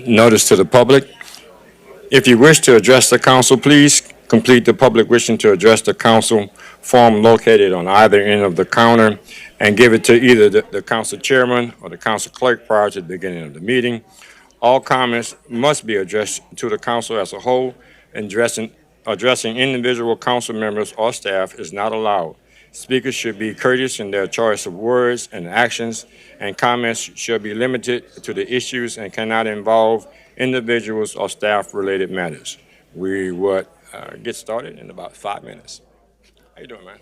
notice to the public. If you wish to address the council, please complete the public wishing to address the council form located on either end of the counter and give it to either the council chairman or the council clerk prior to the beginning of the meeting. All comments must be addressed to the council as a whole, and addressing individual council members or staff is not allowed. Speakers should be courteous in their choice of words and actions, and comments should be limited to the issues and cannot involve individuals or staff-related matters. We would get started in about 5 minutes. How you doing, man?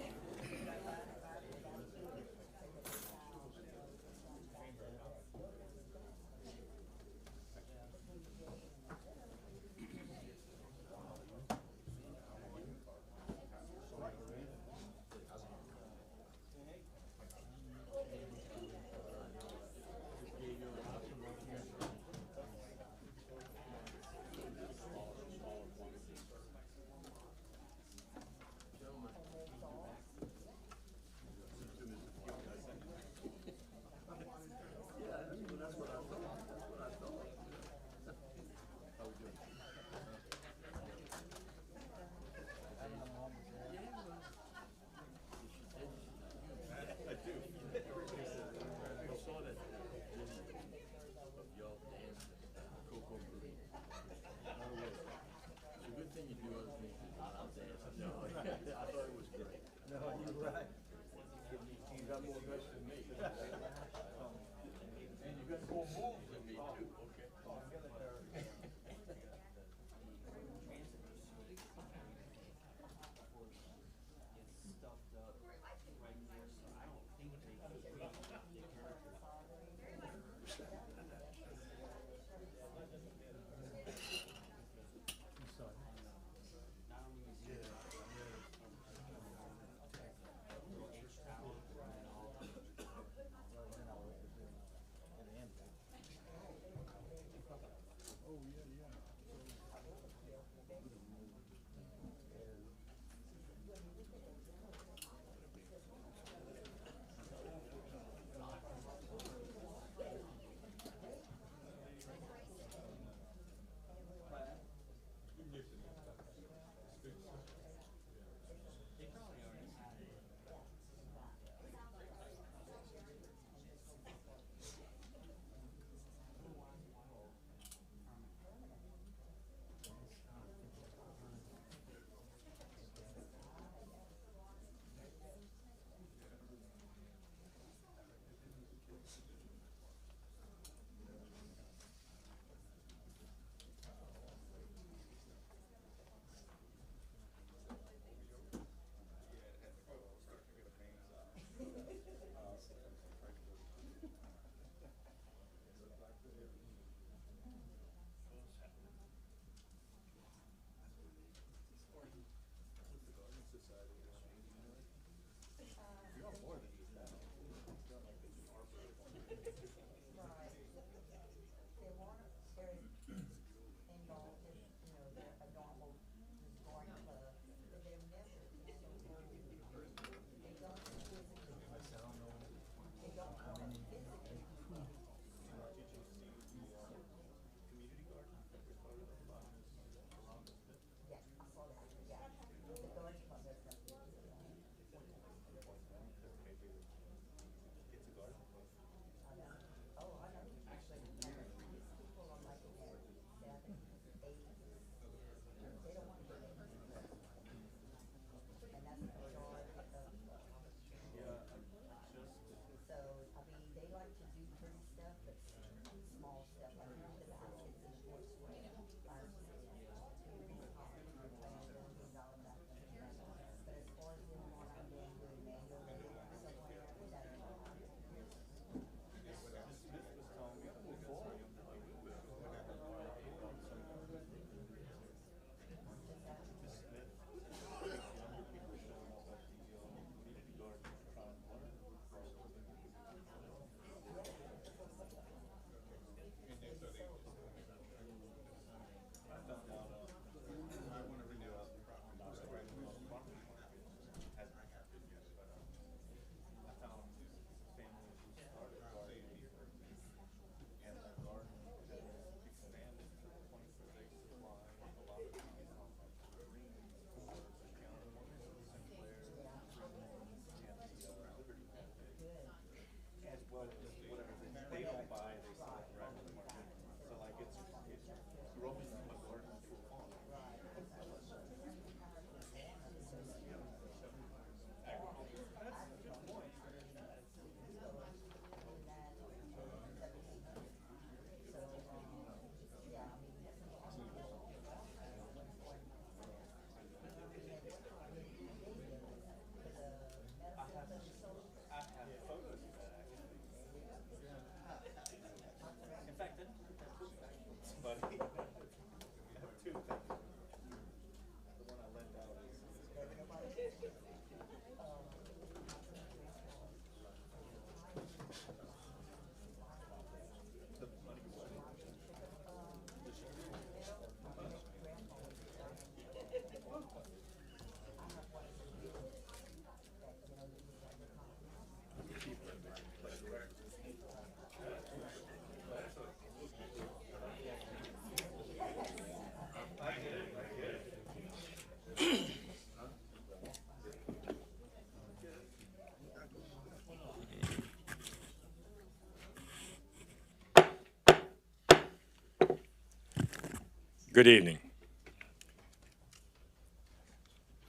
Good evening.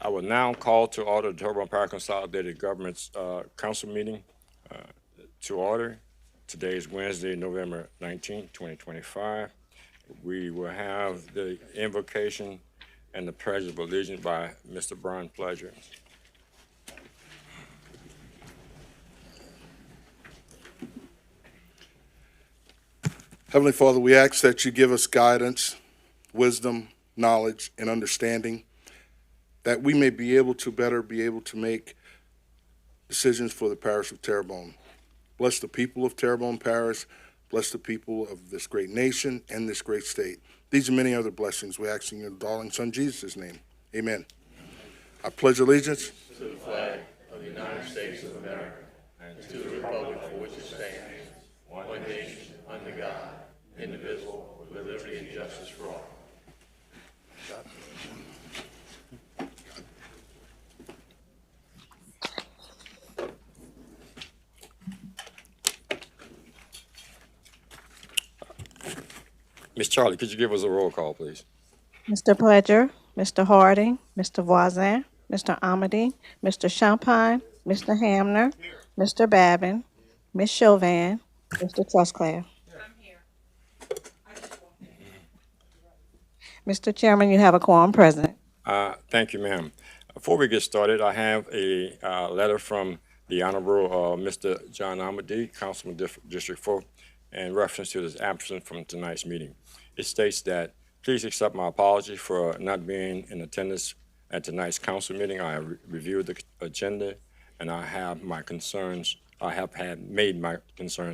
I will now call to order the Terrebonne Parish Consolidated Governments Council meeting to order. Today is Wednesday, November 19th, 2025. We will have the invocation and the pledge of allegiance by Mr. Brian Pleasure. Heavenly Father, we ask that you give us guidance, wisdom, knowledge, and understanding, that we may be able to make decisions for the parish of Terrebonne. Bless the people of Terrebonne Parish. Bless the people of this great nation and this great state. These and many other blessings we ask in your darling Son Jesus' name. Amen. I pledge allegiance to the flag of the United States of America and to the republic for which it stands, one nation, under God, indivisible, with liberty and justice for all. Ms. Charlie, could you give us a roll call, please? Mr. Pledger, Mr. Harding, Mr. Voisin, Mr. Amity, Mr. Champagne, Mr. Hamner, Mr. Babin, Ms. Chauvin, Mr. Trustclair. Mr. Chairman, you have a quorum present. Thank you, ma'am. Before we get started, I have a letter from the Honorable Mr. John Amity, Councilman District 4, in reference to his absence from tonight's meeting. It states that, please accept my apology for not being in attendance at tonight's council meeting. I reviewed the agenda and I have made my concerns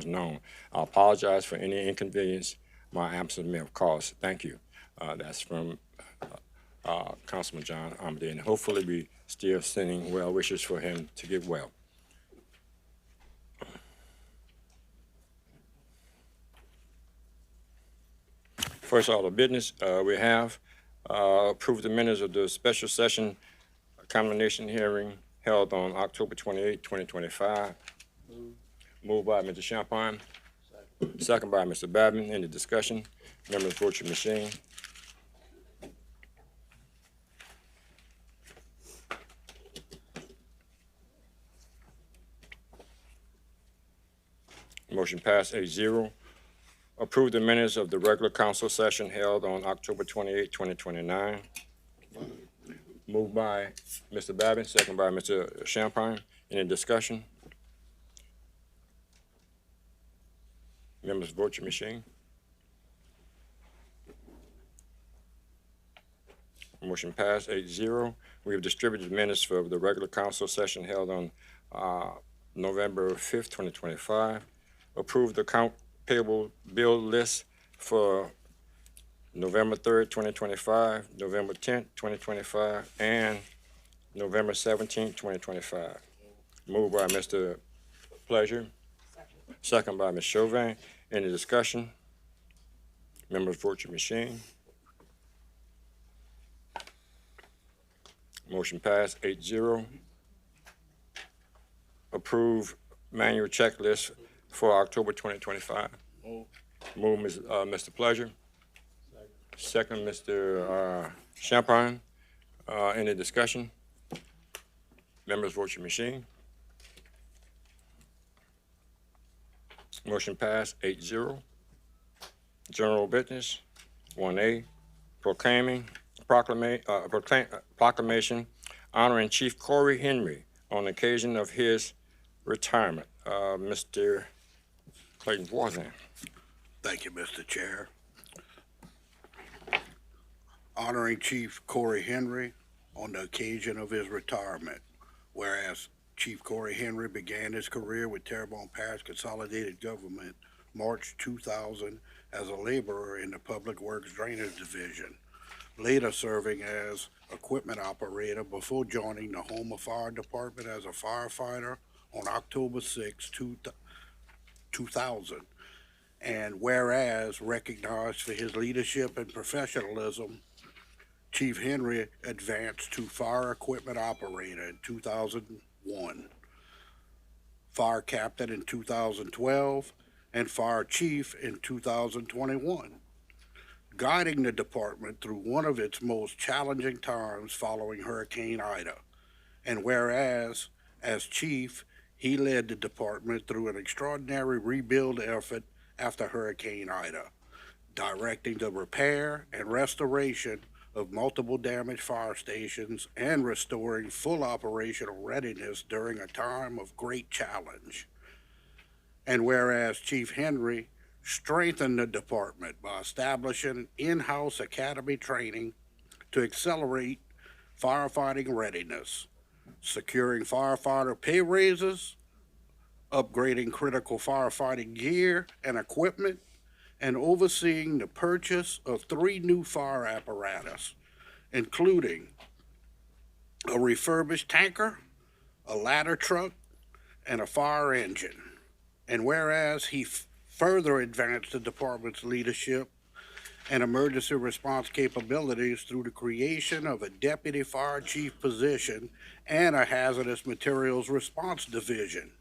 known. I apologize for any inconvenience my absence may have caused. Thank you. That's from Councilman John Amity, and hopefully we still sending well wishes for him to get well. First order of business, we have approved the minutes of the special session condemnation hearing held on October 28, 2025. Moved by Mr. Champagne. Second by Mr. Babin. Any discussion? Members, vote your machine. Motion passed 8-0. Approve the minutes of the regular council session held on October 28, 2029. Moved by Mr. Babin, second by Mr. Champagne. Any discussion? Members, vote your machine. Motion passed 8-0. We have distributed minutes for the regular council session held on November 5th, 2025. Approve the account payable bill list for November 3rd, 2025, November 10th, 2025, and November 17th, 2025. Moved by Mr. Pleasure. Second by Ms. Chauvin. Any discussion? Members, vote your machine. Motion passed 8-0. Approve manual checklist for October 2025. Move Mr. Pleasure. Second, Mr. Champagne. Any discussion? Members, vote your machine. Motion passed 8-0. General business 1A, proclamation honoring Chief Corey Henry on occasion of his retirement. Mr. Clayton Voisin. Thank you, Mr. Chair. Honoring Chief Corey Henry on the occasion of his retirement. Whereas Chief Corey Henry began his career with Terrebonne Parish Consolidated Government March 2000 as a laborer in the Public Works Drainage Division, later serving as equipment operator before joining the Houma Fire Department as a firefighter on October 6, 2000. And whereas recognized for his leadership and professionalism, Chief Henry advanced to fire equipment operator in 2001, fire captain in 2012, and fire chief in 2021. guiding the department through one of its most challenging times following Hurricane Ida. And whereas, as chief, he led the department through an extraordinary rebuild effort after Hurricane Ida, directing the repair and restoration of multiple damaged fire stations and restoring full operational readiness during a time of great challenge. And whereas Chief Henry strengthened the department by establishing in-house academy training to accelerate firefighting readiness, securing firefighter pay raises, upgrading critical firefighting gear and equipment, and overseeing the purchase of 3 new fire apparatus, including a refurbished tanker, a ladder truck, and a fire engine. And whereas he further advanced the department's leadership and emergency response capabilities through the creation of a deputy fire chief position and a hazardous materials response division.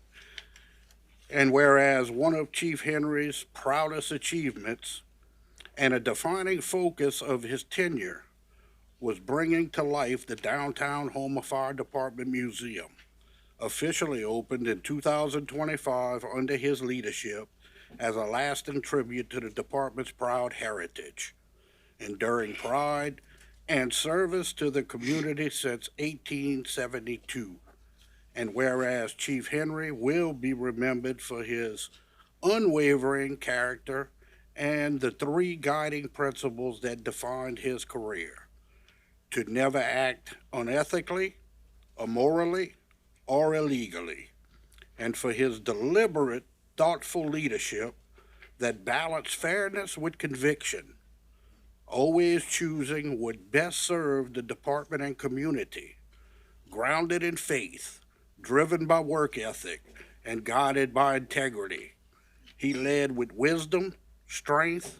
And whereas one of Chief Henry's proudest achievements and a defining focus of his tenure was bringing to life the Downtown Houma Fire Department Museum, officially opened in 2025 under his leadership as a lasting tribute to the department's proud heritage, enduring pride, and service to the community since 1872. And whereas Chief Henry will be remembered for his unwavering character and the 3 guiding principles that defined his career: to never act unethically, immorally, or illegally, and for his deliberate, thoughtful leadership that balanced fairness with conviction, always choosing what best served the department and community, grounded in faith, driven by work ethic, and guided by integrity. He led with wisdom, strength,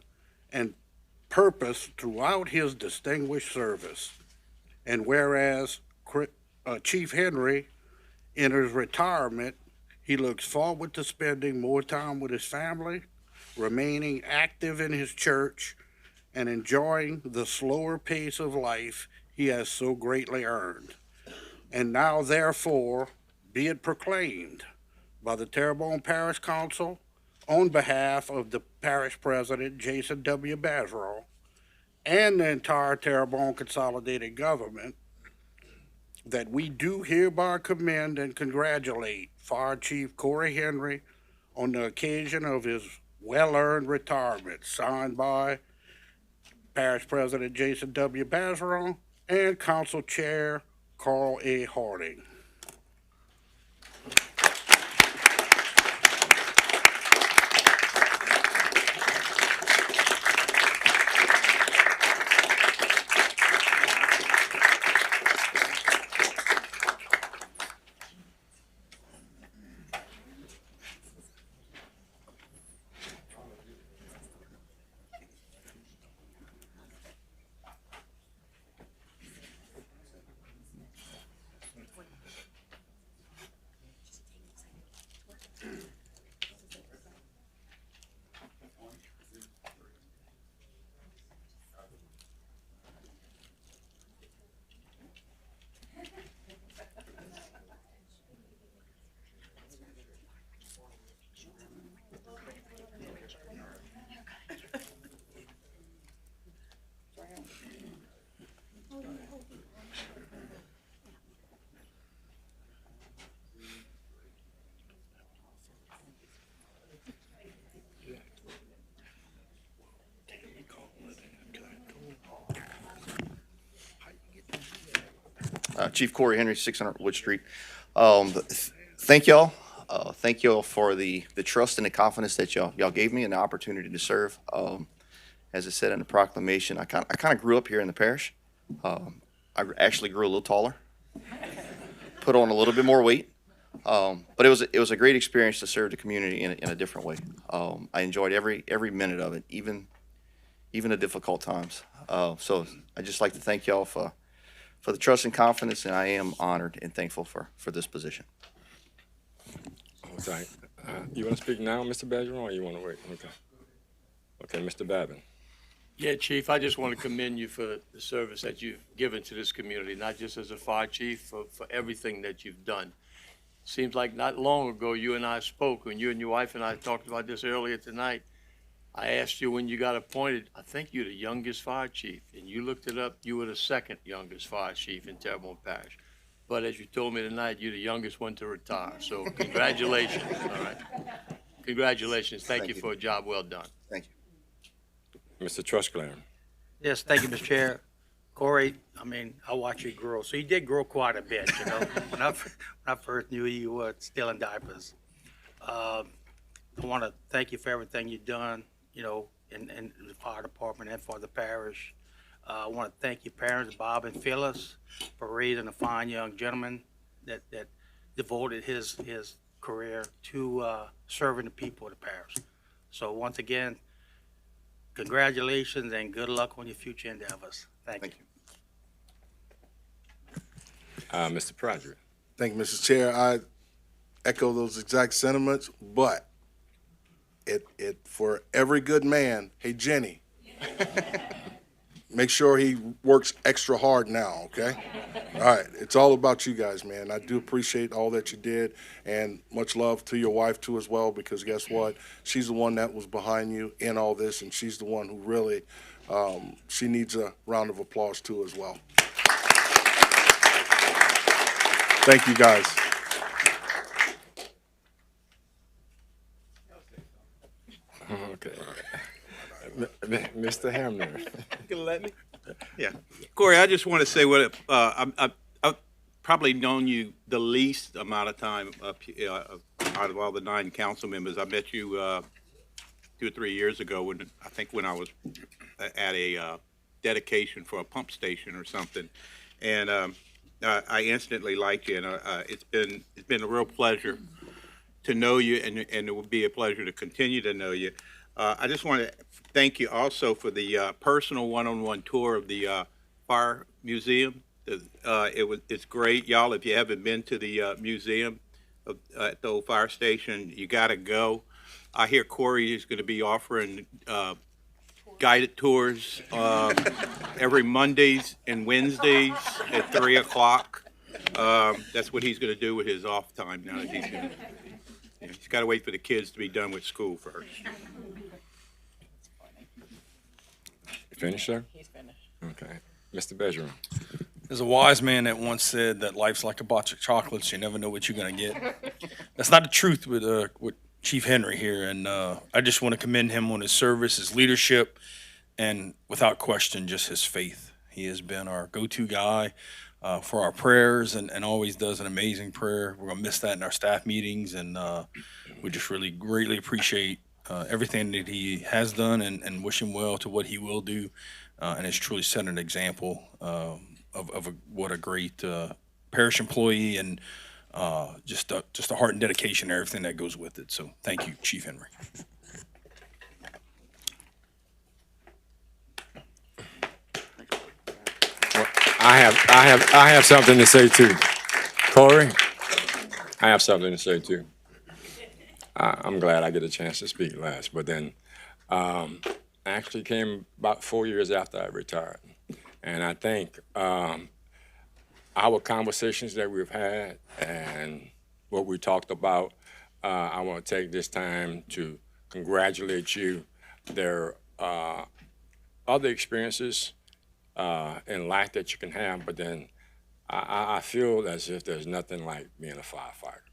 and purpose throughout his distinguished service. And whereas Chief Henry enters retirement, he looks forward to spending more time with his family, remaining active in his church, and enjoying the slower pace of life he has so greatly earned. And now, therefore, be it proclaimed by the Terrebonne Parish Council, on behalf of the parish president, Jason W. Bazerall, and the entire Terrebonne Consolidated Government, that we do hereby commend and congratulate Fire Chief Corey Henry on the occasion of his well-earned retirement, signed by Parish President Jason W. Bazerall and Council Chair Carl A. Harding. Chief Corey Henry, 600 Wood Street. Thank y'all. Thank y'all for the trust and the confidence that y'all gave me and the opportunity to serve. As I said in the proclamation, I kind of grew up here in the parish. I actually grew a little taller, put on a little bit more weight, but it was a great experience to serve the community in a different way. I enjoyed every minute of it, even the difficult times. So I just like to thank y'all for the trust and confidence, and I am honored and thankful for this position. Okay. You want to speak now, Mr. Badger, or you want to wait? Okay. Okay, Mr. Babin. Yeah, Chief, I just want to commend you for the service that you've given to this community, not just as a fire chief, for everything that you've done. Seems like not long ago, you and I spoke, when you and your wife and I talked about this earlier tonight. I asked you when you got appointed, I think you're the youngest fire chief, and you looked it up, you were the second youngest fire chief in Terrebonne Parish. But as you told me tonight, you're the youngest one to retire, so congratulations, all right? Congratulations, thank you for a job well done. Thank you. Mr. Trustclair. Yes, thank you, Mr. Chair. Corey, I mean, I watched you grow. So you did grow quite a bit, you know. When I first knew you were still in diapers. I want to thank you for everything you've done, you know, in the fire department and for the parish. I want to thank your parents, Bob and Phyllis, for raising a fine young gentleman that devoted his career to serving the people of the parish. So once again, congratulations and good luck on your future endeavors. Thank you. Mr. Proderick. Thank you, Mr. Chair. I echo those exact sentiments, but it for every good man, hey, Jenny, make sure he works extra hard now, okay? All right, it's all about you guys, man. I do appreciate all that you did, and much love to your wife, too, as well, because guess what? She's the one that was behind you in all this, and she's the one who really, she needs a round of applause, too, as well. Thank you, guys. Okay. Mr. Hamner. Gonna let me? Yeah. Corey, I just want to say I've probably known you the least amount of time out of all the 9 council members. I met you 2 or 3 years ago when I was at a dedication for a pump station or something, and I instantly liked you, and it's been a real pleasure to know you, and it will be a pleasure to continue to know you. I just want to thank you also for the personal one-on-one tour of the fire museum. It's great, y'all. If you haven't been to the museum at the old fire station, you got to go. I hear Corey is going to be offering guided tours every Mondays and Wednesdays at 3 o'clock. That's what he's going to do with his off time now. That he's got to wait for the kids to be done with school first. Finished, sir? He's finished. Okay. Mr. Bergeron. There's a wise man that once said that life's like a box of chocolates. You never know what you're going to get. That's not the truth with Chief Henry here. And I just want to commend him on his service, his leadership, and without question, just his faith. He has been our go-to guy for our prayers and always does an amazing prayer. We're going to miss that in our staff meetings. And we just really greatly appreciate everything that he has done and wish him well to what he will do, and has truly set an example of what a great parish employee and just a heart and dedication and everything that goes with it. So thank you, Chief Henry. Well, I have something to say too. Corey, I have something to say too. I'm glad I get a chance to speak last, but then I actually came about 4 years after I retired. And I think our conversations that we've had and what we talked about, I want to take this time to congratulate you. There are other experiences in life that you can have, but then I feel as if there's nothing like being a firefighter.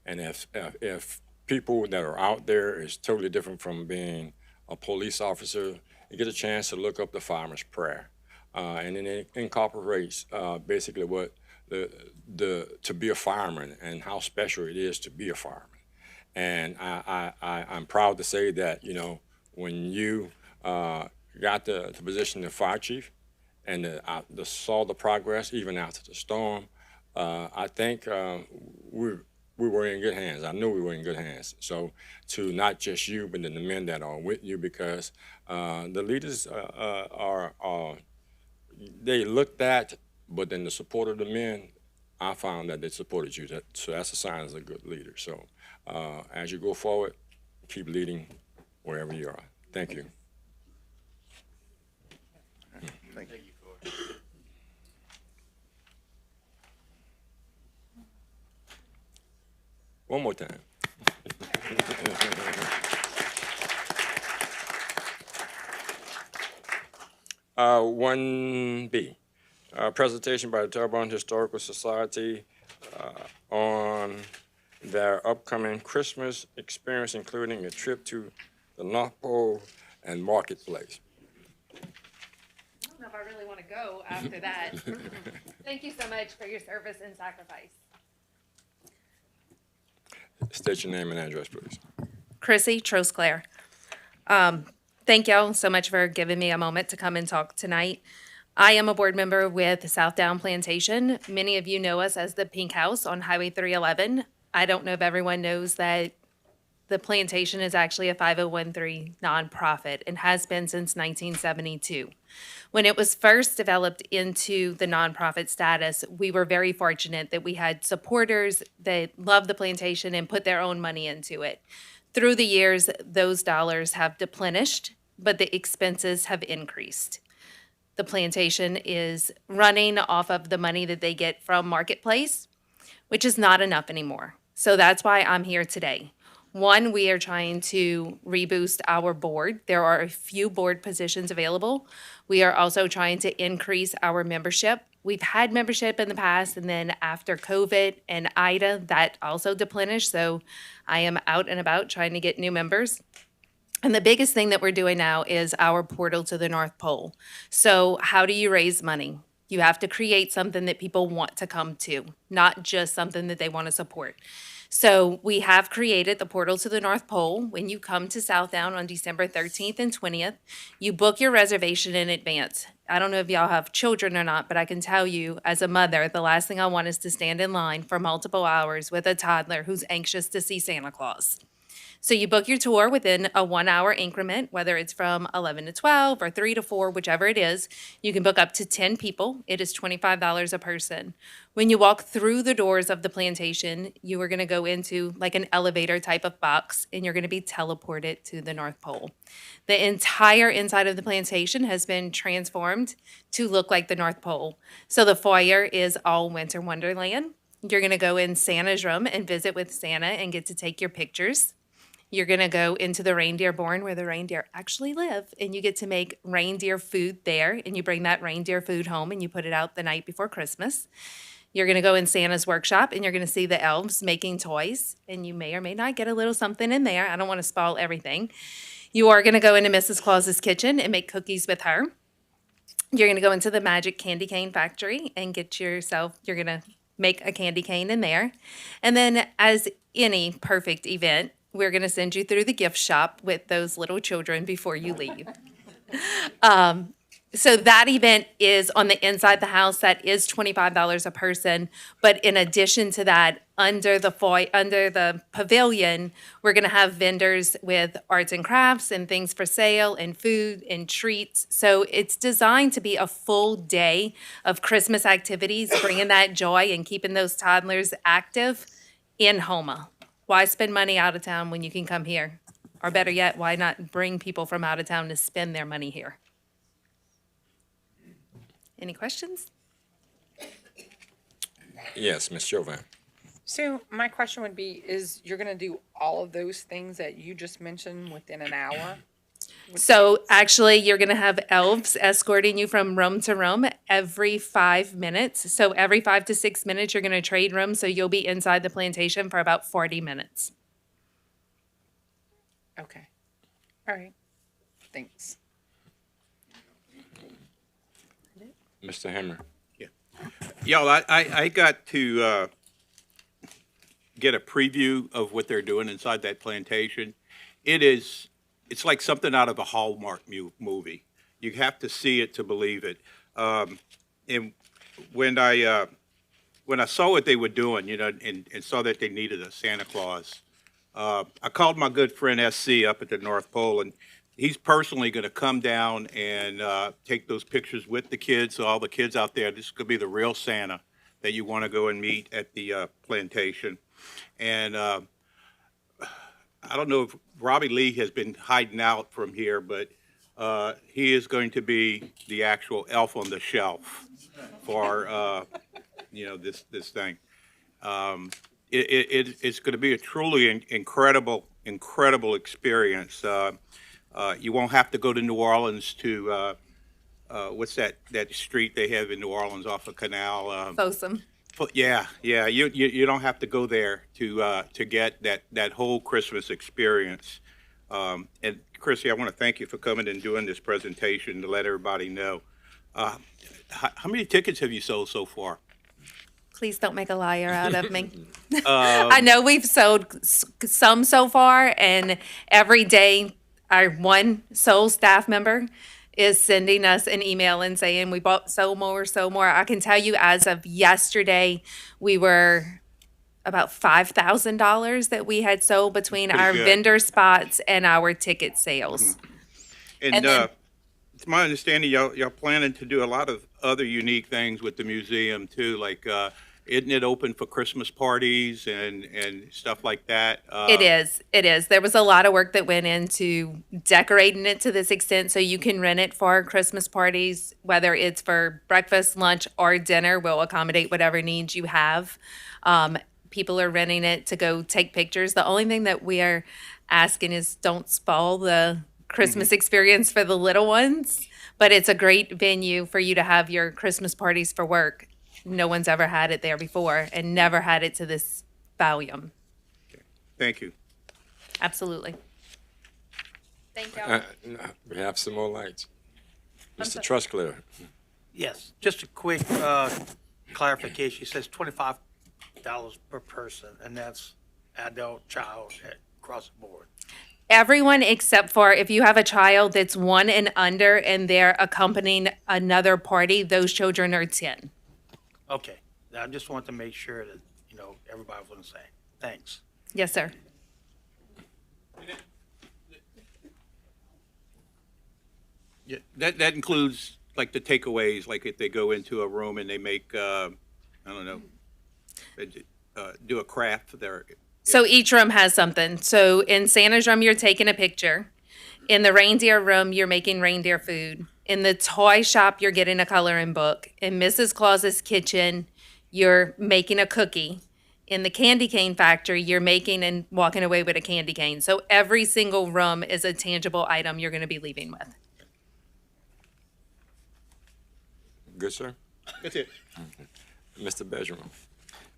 And if people that are out there is totally different from being a police officer, you get a chance to look up the fireman's prayer. And then it incorporates basically what to be a fireman and how special it is to be a fireman. And I'm proud to say that, you know, when you got the position of fire chief and saw the progress even after the storm, I think we were in good hands. I knew we were in good hands. So to not just you, but then the men that are with you, because the leaders they looked at, but then the support of the men, I found that they supported you. So that's a sign as a good leader. So as you go forward, keep leading wherever you are. Thank you. Thank you. One more time. One B, presentation by the Terrebonne Historical Society on their upcoming Christmas experience, including a trip to the North Pole and Marketplace. I don't know if I really want to go after that. Thank you so much for your service and sacrifice. State your name and address, please. Chrissy Trosclair. Thank y'all so much for giving me a moment to come and talk tonight. I am a board member with South Down Plantation. Many of you know us as the Pink House on Highway 311. I don't know if everyone knows that the plantation is actually a 501(c)(3) nonprofit and has been since 1972. When it was first developed into the nonprofit status, we were very fortunate that we had supporters that loved the plantation and put their own money into it. Through the years, those dollars have deplenished, but the expenses have increased. The plantation is running off of the money that they get from Marketplace, which is not enough anymore. So that's why I'm here today. One, we are trying to reboost our board. There are a few board positions available. We are also trying to increase our membership. We've had membership in the past, and then after COVID and Ida, that also deplenished. So I am out and about trying to get new members. And the biggest thing that we're doing now is our portal to the North Pole. So how do you raise money? You have to create something that people want to come to, not just something that they want to support. So we have created the portal to the North Pole. When you come to Southdown on December 13th and 20th, you book your reservation in advance. I don't know if y'all have children or not, but I can tell you as a mother, the last thing I want is to stand in line for multiple hours with a toddler who's anxious to see Santa Claus. So you book your tour within a 1 hour increment, whether it's from 11 to 12 or 3 to 4, whichever it is. You can book up to 10 people. It is $25 a person. When you walk through the doors of the plantation, you are going to go into like an elevator type of box, and you're going to be teleported to the North Pole. The entire inside of the plantation has been transformed to look like the North Pole. So the foyer is all Winter Wonderland. You're going to go in Santa's room and visit with Santa and get to take your pictures. You're going to go into the reindeer barn where the reindeer actually live, and you get to make reindeer food there, and you bring that reindeer food home and you put it out the night before Christmas. You're going to go in Santa's workshop, and you're going to see the elves making toys, and you may or may not get a little something in there. I don't want to spoil everything. You are going to go into Mrs. Claus's kitchen and make cookies with her. You're going to go into the Magic Candy Cane Factory and you're going to make a candy cane in there. And then, as any perfect event, we're going to send you through the gift shop with those little children before you leave. So that event is on the inside the house. That is $25 a person. But in addition to that, under the pavilion, we're going to have vendors with arts and crafts and things for sale and food and treats. So it's designed to be a full day of Christmas activities, bringing that joy and keeping those toddlers active in Houma. Why spend money out of town when you can come here? Or better yet, why not bring people from out of town to spend their money here? Any questions? Yes, Ms. Chauvin. So my question would be, is you're gonna do all of those things that you just mentioned within an hour? So actually, you're going to have elves escorting you from room to room every 5 minutes. So every 5 to 6 minutes, you're going to trade rooms. So you'll be inside the plantation for about 40 minutes. Okay. All right. Thanks. Mr. Hammer. Y'all, I got to get a preview of what they're doing inside that plantation. It's like something out of a Hallmark movie. You have to see it to believe it. And when I saw what they were doing, and saw that they needed a Santa Claus, I called my good friend SC up at the North Pole, and he's personally going to come down and take those pictures with the kids. So all the kids out there, this could be the real Santa that you want to go and meet at the plantation. And I don't know if Robbie Lee has been hiding out from here, but he is going to be the actual elf on the shelf for, this thing. It's going to be a truly incredible experience. You won't have to go to New Orleans to, what's that street they have in New Orleans off of Canal? Folsom. Yeah, you don't have to go there to get that whole Christmas experience. And Chrissy, I want to thank you for coming and doing this presentation to let everybody know. How many tickets have you sold so far? Please don't make a liar out of me. I know we've sold some so far, and every day our one sole staff member is sending us an email and saying we bought so more. I can tell you as of yesterday, we were about $5,000 that we had sold between Pretty our good. vendor spots and our ticket sales. And And then- it's my understanding y'all planning to do a lot of other unique things with the museum too, like isn't it open for Christmas parties and stuff like that? It is. There was a lot of work that went into decorating it to this extent so you can rent it for Christmas parties, whether it's for breakfast, lunch, or dinner. We'll accommodate whatever needs you have. People are renting it to go take pictures. The only thing that we are asking is don't spoil the Christmas experience for the little ones, but it's a great venue for you to have your Christmas parties for work. No one's ever had it there before and never had it to this volume. Thank you. Absolutely. Thank y'all. We have some more lights. I'm Mr. sorry. Trustclair. Yes, just a quick clarification. He says $25 per person, and that's adult, child, across the board. Everyone except for if you have a child that's 1 and under and they're accompanying another party, those children are 10. Okay, I just want to make sure that, everybody was on the same. Thanks. Yes, sir. Yeah, that includes like the takeaways, like if they go into a room and they make, I don't know, do a craft there. So each room has something. So in Santa's room, you're taking a picture. In the reindeer room, you're making reindeer food. In the toy shop, you're getting a coloring book. In Mrs. Claus's kitchen, you're making a cookie. In the candy cane factory, you're making and walking away with a candy cane. So every single room is a tangible item you're going to be leaving with. Good, sir. That's it. Mr. Bergeron.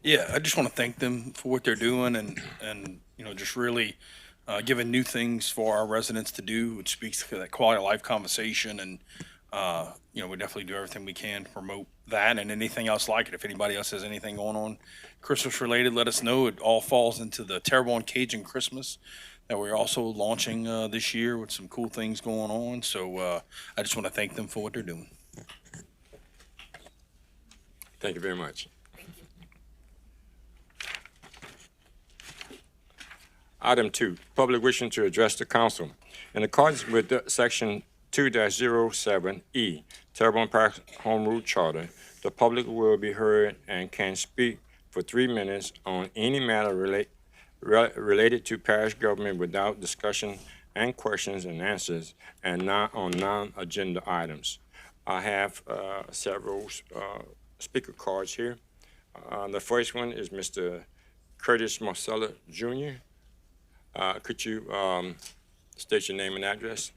Yeah, I just want to thank them for what they're doing and just really giving new things for our residents to do, which speaks to that quality of life conversation. And, we definitely do everything we can to promote that and anything else like it. If anybody else has anything going on Christmas related, let us know. It all falls into the Terrebonne Cajun Christmas that we're also launching this year with some cool things going on. So I just want to thank them for what they're doing. Thank you very much. Item 2, public wishing to address the council. In accordance with Section 2-07E, Terrebonne Parish Home Rule Charter, the public will be heard and can speak for 3 minutes on any matter related to parish government without discussion and questions and answers, and not on non-agenda items. I have several speaker cards here. The first one is Mr. Curtis Marcella Jr. Could you state your name and address?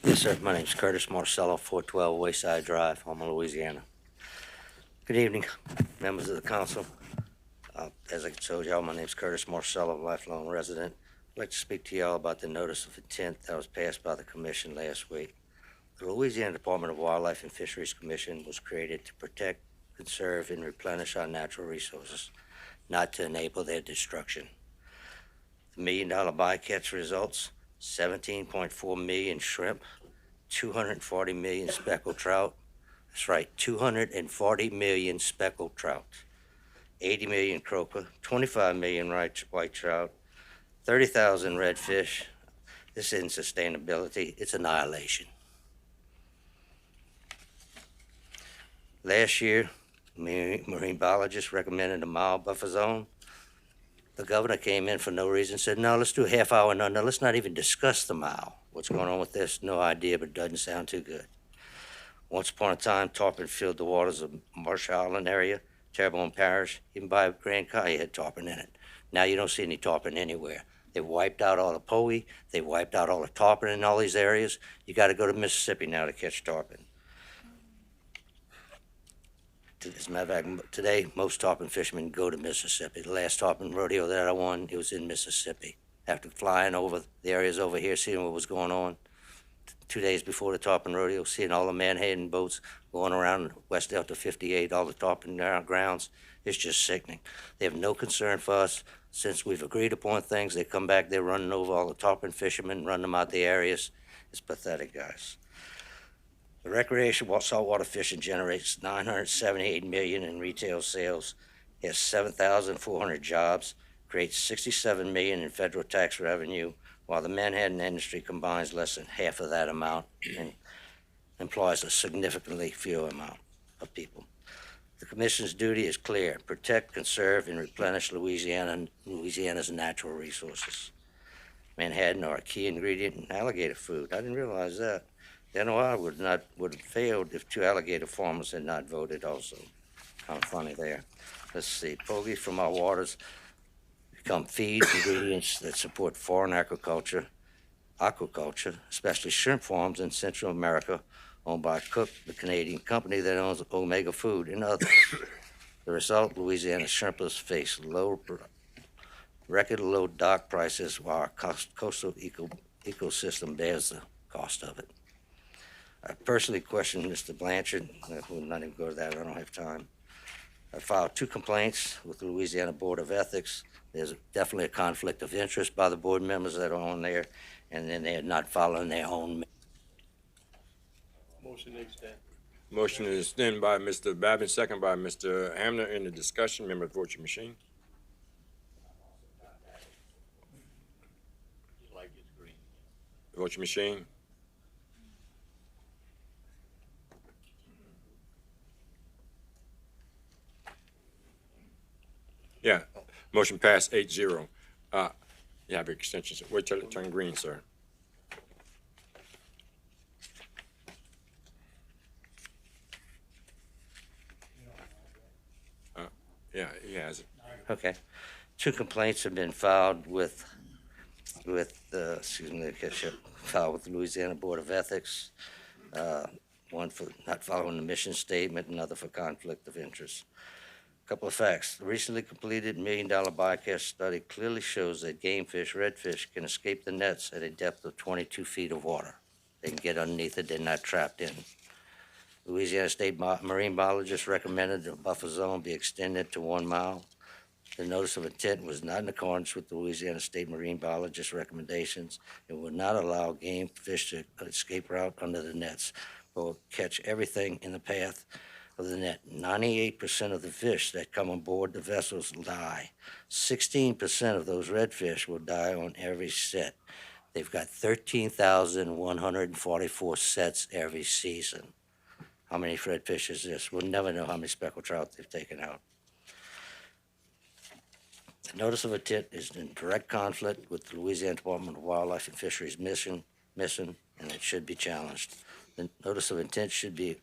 Yes, sir. My name's Curtis Marcello, 412 Wayside Drive, Houma, Louisiana. Good evening, members of the council. As I told y'all, my name's Curtis Marcello, lifelong resident. I'd like to speak to y'all about the notice of intent that was passed by the commission last week. The Louisiana Department of Wildlife and Fisheries Commission was created to protect, conserve, and replenish our natural resources, not to enable their destruction. The $1 million bycatch results: 17.4 million shrimp, 240 million speckled trout. That's right, 240 million speckled trout, 80 million croaker, 25 million white trout, 30,000 redfish. This isn't sustainability, it's annihilation. Last year, marine biologists recommended a mild buffer zone. The governor came in for no reason, said, no, let's do a half hour. No, let's not even discuss the mile. What's going on with this? No idea, but it doesn't sound too good. Once upon a time, tarpon filled the waters of Marsh Island area, Terrebonne Parish, even by Grand Caille had tarpon in it. Now you don't see any tarpon anywhere. They wiped out all the poe, they wiped out all the tarpon in all these areas. You got to go to Mississippi now to catch tarpon. As a matter of fact, today, most tarpon fishermen go to Mississippi. The last tarpon rodeo that I won, it was in Mississippi. After flying over the areas over here, seeing what was going on, 2 days before the tarpon rodeo, seeing all the Manhattan boats going around West Delta 58, all the tarpon grounds, it's just sickening. They have no concern for us. Since we've agreed upon things, they come back, they're running over all the tarpon fishermen, running them out the areas. It's pathetic, guys. The recreational saltwater fishing generates $978 million in retail sales, has 7,400 jobs, creates $67 million in federal tax revenue, while the Manhattan industry combines less than half of that amount and employs a significantly fewer amount of people. The Commission's duty is clear: protect, conserve, and replenish Louisiana's natural resources. Manhattan are a key ingredient in alligator food. I didn't realize that. The NOI would have failed if 2 alligator farmers had not voted also. Kind of funny there. Let's see, pogie from our waters become feed ingredients that support foreign aquaculture, especially shrimp farms in Central America, owned by Cook, the Canadian company that owns Omega Food, and others. The result, Louisiana shrimpers face record low dock prices, while our coastal ecosystem bears the cost of it. I personally questioned Mr. Blanchard. We'll not even go to that, I don't have time. I filed 2 complaints with the Louisiana Board of Ethics. There's definitely a conflict of interest by the board members that are on there, and then they're not following their own. Motion to extend. Motion is extended by Mr. Babin, second by Mr. Hamner. In the discussion, members vote your machine. Like it's green. Vote your machine. Yeah, motion passed 8-0. You have extensions. Wait till it turn green, sir. Yeah, he has it. Okay. 2 complaints have been filed with the Louisiana Board of Ethics. One for not following the mission statement, another for conflict of interest. Couple of facts. The recently completed $1 million bycatch study clearly shows that game fish, redfish, can escape the nets at a depth of 22 feet of water. They can get underneath it, they're not trapped in. Louisiana State Marine Biologists recommended the buffer zone be extended to 1 mile. The notice of intent was not in accordance with the Louisiana State Marine Biologist recommendations. It would not allow game fish to escape route under the nets, but will catch everything in the path of the net. 98% of the fish that come on board the vessels die. 16% of those redfish will die on every set. They've got 13,144 sets every season. How many redfish is this? We'll never know how many speckled trout they've taken out. The notice of intent is in direct conflict with the Louisiana Department of Wildlife and Fisheries mission, and it should be challenged. The notice of intent should be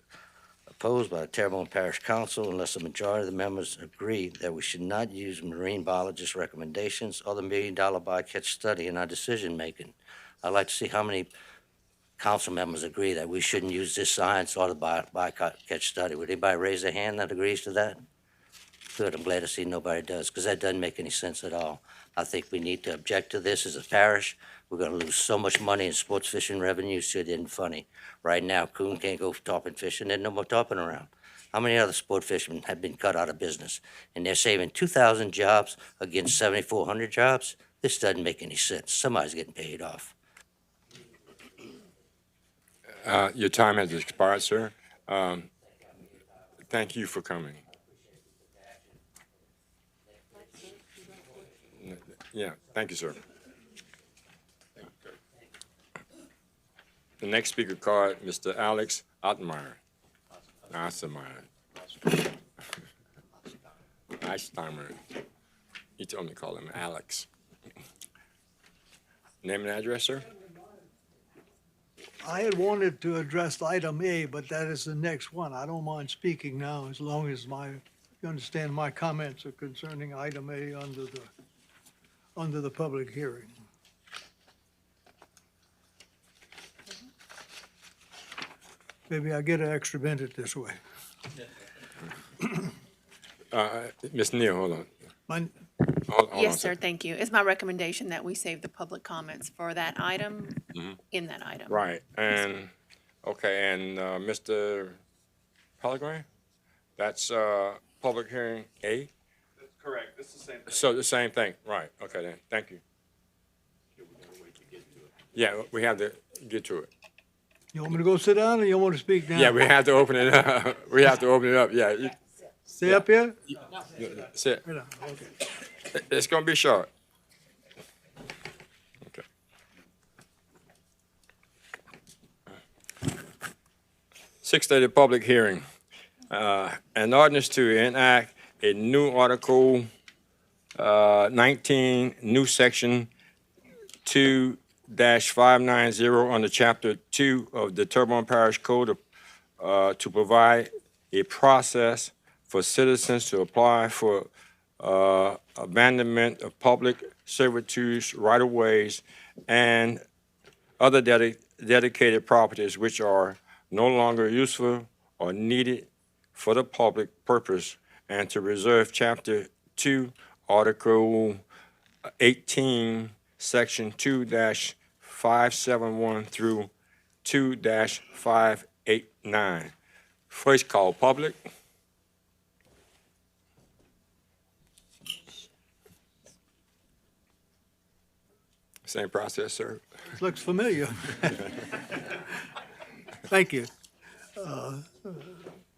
opposed by the Terrebonne Parish Council unless a majority of the members agree that we should not use marine biologist recommendations or the $1 million bycatch study in our decision-making. I'd like to see how many council members agree that we shouldn't use this science or the bycatch study. Would anybody raise their hand that agrees to that? Good, I'm glad to see nobody does, because that doesn't make any sense at all. I think we need to object to this as a parish. We're gonna lose so much money in sports fishing revenues, it isn't funny. Right now, Coon can't go tarpon fishing, there's no more tarpon around. How many other sport fishermen have been cut out of business? And they're saving 2,000 jobs against 7,400 jobs? This doesn't make any sense. Somebody's getting paid off. Your time has expired, sir. Thank you for coming. Yeah, thank you, sir. The next speaker card, Mr. Alex Ottmeyer. Eisenmeyer. You told me to call him Alex. Name and address, sir? I had wanted to address item A, but that is the next one. I don't mind speaking now as long as you understand my comments are concerning item A under the public hearing. Maybe I get an extra minute this way. Ms. Neal, hold on. My- Hold on, Yes, sir. sir, thank you. It's my recommendation that we save the public comments for that item, in that item. Right, and, okay, and Mr. Pellegrin? That's public hearing A? That's correct. It's the same thing. So the same thing, right, okay then, thank you. Yeah, we have to get to it. You want me to go sit down or you want to speak now? Yeah, we have to open it up. We have to open it up, yeah. Stay up here? Sit. Right on, okay. It's gonna be short. Okay. Six thirty, public hearing. An ordinance to enact a new Article 19, new Section 2-590 under Chapter 2 of the Terrebonne Parish Code to provide a process for citizens to apply for abandonment of public servitudes, right-of-ways, and other dedicated properties which are no longer useful or needed for the public purpose, and to reserve Chapter 2, Article 18, Section 2-571 through 2-589. First call, public. Same process, sir. This looks familiar. Thank you.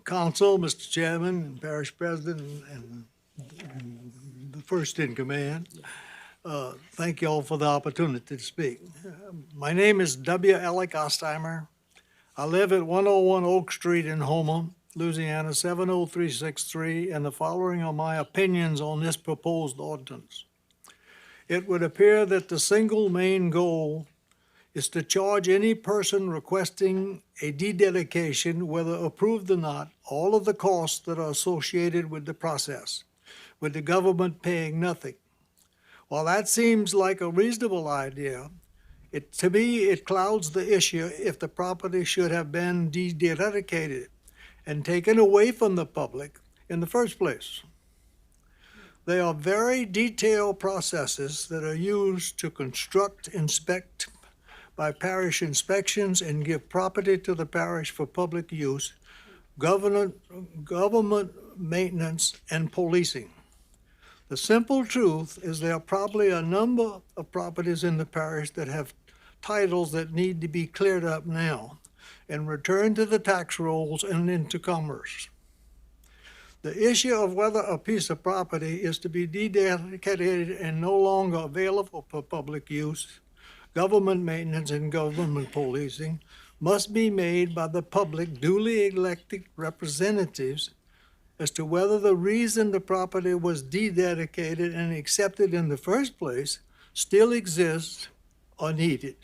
Council, Mr. Chairman, and Parish President, and the first in command, thank you all for the opportunity to speak. My name is W. Alec Ostheimer. I live at 101 Oak Street in Houma, Louisiana, 70363, and the following are my opinions on this proposed ordinance. It would appear that the single main goal is to charge any person requesting a dededication, whether approved or not, all of the costs that are associated with the process, with the government paying nothing. While that seems like a reasonable idea, to me, it clouds the issue if the property should have been dededicated and taken away from the public in the first place. They are very detailed processes that are used to construct, inspect by parish inspections, and give property to the parish for public use, government maintenance, and policing. The simple truth is there are probably a number of properties in the parish that have titles that need to be cleared up now and returned to the tax rolls and into commerce. The issue of whether a piece of property is to be dededicated and no longer available for public use, government maintenance, and government policing must be made by the public duly elected representatives as to whether the reason the property was dededicated and accepted in the first place still exists or needed.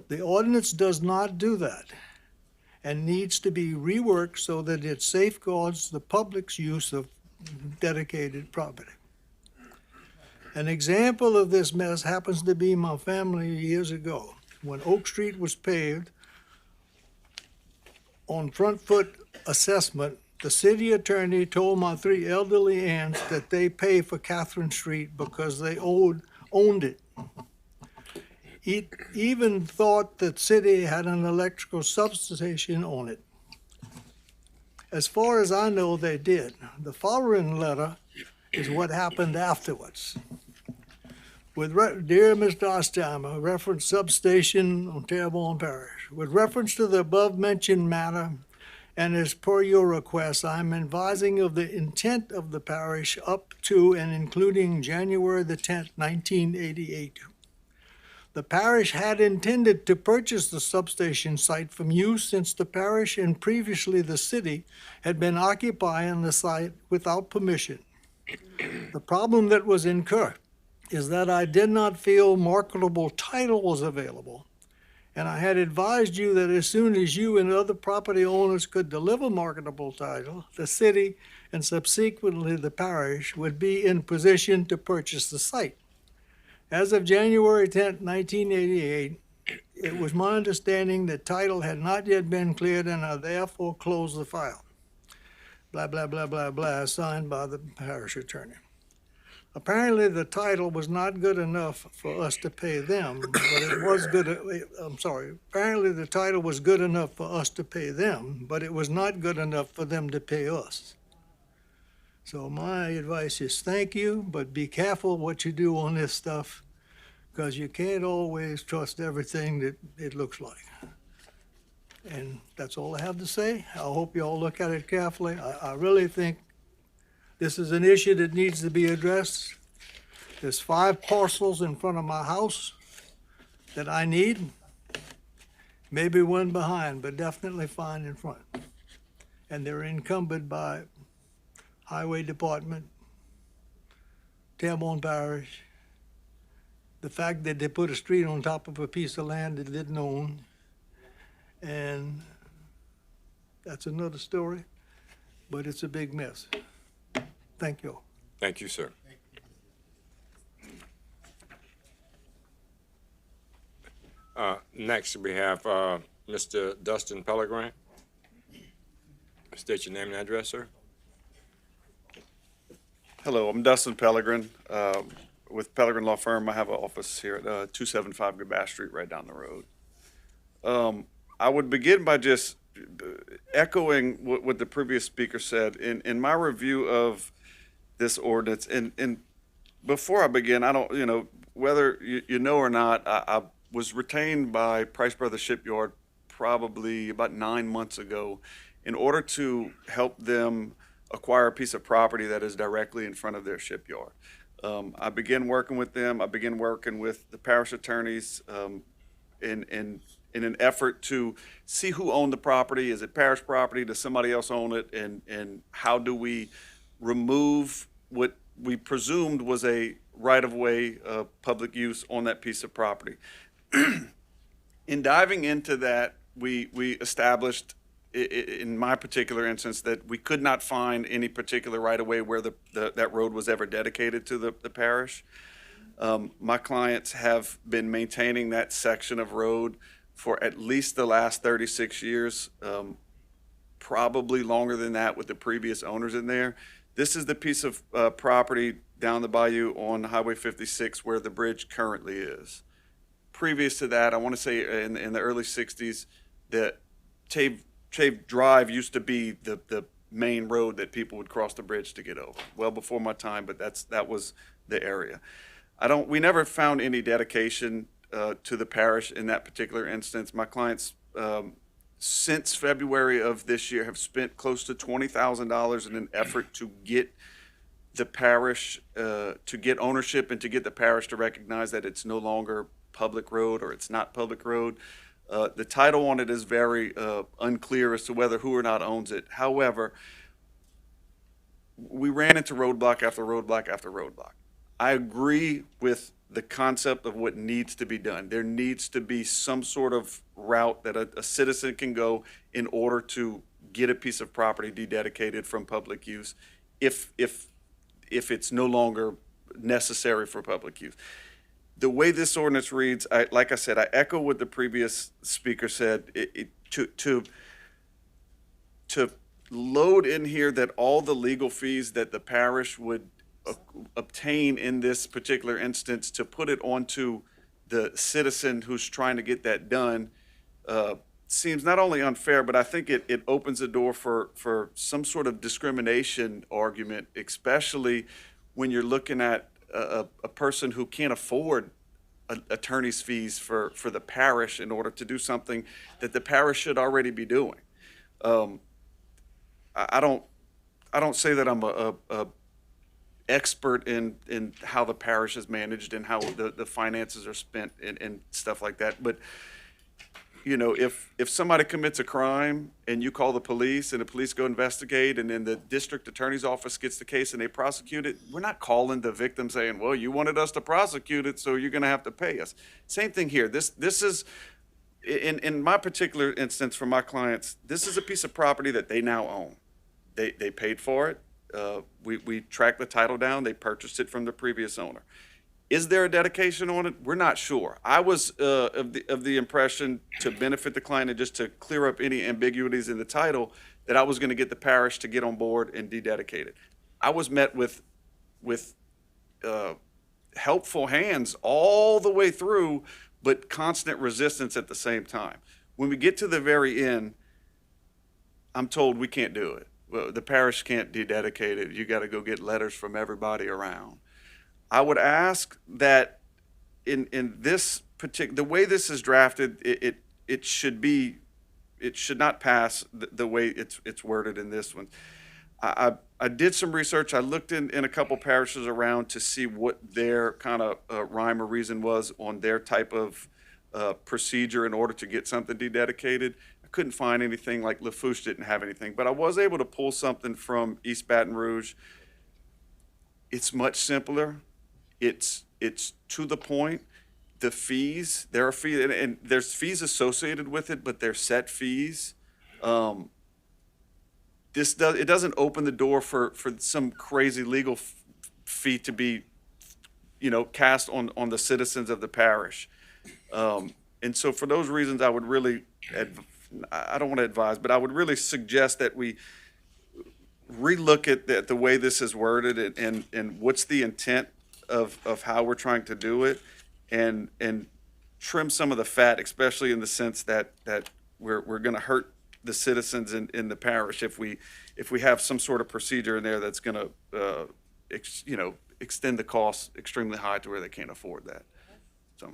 The ordinance does not do that and needs to be reworked so that it safeguards the public's use of dedicated property. An example of this mess happens to be my family years ago. When Oak Street was paved, on front foot assessment, the city attorney told my three elderly aunts that they pay for Catherine Street because they owned it. He even thought that city had an electrical substation on it. As far as I know, they did. The following letter is what happened afterwards. Dear Mr. Ostheimer, reference substation on Terrebonne Parish. With reference to the above-mentioned matter, and as per your request, I am advising of the intent of the parish up to and including January the 10th, 1988. The parish had intended to purchase the substation site from you since the parish and previously the city had been occupying the site without permission. The problem that was incurred is that I did not feel marketable title was available. And I had advised you that as soon as you and other property owners could deliver marketable title, the city and subsequently the parish would be in position to purchase the site. As of January 10th, 1988, it was my understanding that title had not yet been cleared and I therefore closed the file. Blah, blah, blah, blah, blah, signed by the parish attorney. Apparently, the title was not good enough for us to pay them, but it was good, apparently the title was good enough for us to pay them, but it was not good enough for them to pay us. So my advice is thank you, but be careful what you do on this stuff, because you can't always trust everything that it looks like. And that's all I have to say. I hope you all look at it carefully. I really think this is an issue that needs to be addressed. There's 5 parcels in front of my house that I need. Maybe one behind, but definitely 5 in front. And they're encumbered by Highway Department, Terrebonne Parish. The fact that they put a street on top of a piece of land they didn't own. And that's another story, but it's a big mess. Thank you. Thank you, sir. Next, we have Mr. Dustin Pellegrin. State your name and address, sir. Hello, I'm Dustin Pellegrin with Pellegrin Law Firm. I have an office here at 275 Gabash Street, right down the road. I would begin by just echoing what the previous speaker said. In my review of this ordinance, and before I begin, I don't, whether you know or not, I was retained by Price Brothers Shipyard probably about 9 months ago in order to help them acquire a piece of property that is directly in front of their shipyard. I began working with them. I began working with the parish attorneys in an effort to see who owned the property. Is it parish property? Does somebody else own it? And how do we remove what we presumed was a right-of-way public use on that piece of property? In diving into that, we established, in my particular instance, that we could not find any particular right-of-way where that road was ever dedicated to the parish. My clients have been maintaining that section of road for at least the last 36 years, probably longer than that with the previous owners in there. This is the piece of property down the bayou on Highway 56 where the bridge currently is. Previous to that, I want to say in the early 60s, that Chave Drive used to be the main road that people would cross the bridge to get over. Well before my time, but that was the area. We never found any dedication to the parish in that particular instance. My clients, since February of this year, have spent close to $20,000 in an effort to get the parish, to get ownership and to get the parish to recognize that it's no longer public road or it's not public road. The title on it is very unclear as to whether who or not owns it. However, we ran into roadblock after roadblock after roadblock. I agree with the concept of what needs to be done. There needs to be some sort of route that a citizen can go in order to get a piece of property dededicated from public use if it's no longer necessary for public use. The way this ordinance reads, like I said, I echo what the previous speaker said. To load in here that all the legal fees that the parish would obtain in this particular instance, to put it onto the citizen who's trying to get that done, seems not only unfair, but I think it opens the door for some sort of discrimination argument, especially when you're looking at a person who can't afford attorney's fees for the parish in order to do something that the parish should already be doing. I don't say that I'm a expert in how the parish is managed and how the finances are spent and stuff like that, but if somebody commits a crime and you call the police and the police go investigate and then the district attorney's office gets the case and they prosecute it, we're not calling the victim saying, well, you wanted us to prosecute it, so you're going to have to pay us. Same thing here. This is, in my particular instance for my clients, this is a piece of property that they now own. They paid for it. We tracked the title down. They purchased it from the previous owner. Is there a dedication on it? We're not sure. I was of the impression, to benefit the client and just to clear up any ambiguities in the title, that I was going to get the parish to get on board and dededicate it. I was met with helpful hands all the way through, but constant resistance at the same time. When we get to the very end, I'm told we can't do it. Well, the parish can't dededicate it. You got to go get letters from everybody around. I would ask that in this particular, the way this is drafted, it should not pass the way it's worded in this one. I did some research. I looked in a couple parishes around to see what their kind of rhyme or reason was on their type of procedure in order to get something dededicated. I couldn't find anything. Like Lafourche didn't have anything, but I was able to pull something from East Baton Rouge. It's much simpler. It's to the point. The fees, there are fees, and there's fees associated with it, but they're set fees. It doesn't open the door for some crazy legal fee to be, cast on the citizens of the parish. And so for those reasons, I would really, I don't want to advise, but I would really suggest that we relook at the way this is worded and what's the intent of how we're trying to do it, and trim some of the fat, especially in the sense that we're going to hurt the citizens in the parish if we have some sort of procedure in there that's going to extend the costs extremely high to where they can't afford that. So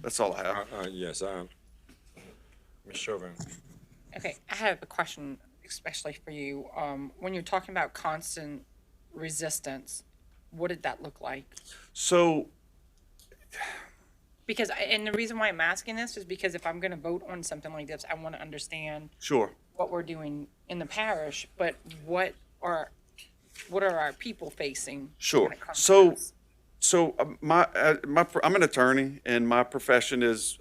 that's all I have. Yes, Ms. Chauvin. Okay, I have a question, especially for you. When you're talking about constant resistance, what did that look like? So, and the reason why I'm asking this is because if I'm going to vote on something like this, I want to understand sure what we're doing in the parish, but what are our people facing? Sure. When it comes to this? So I'm an attorney, and my profession is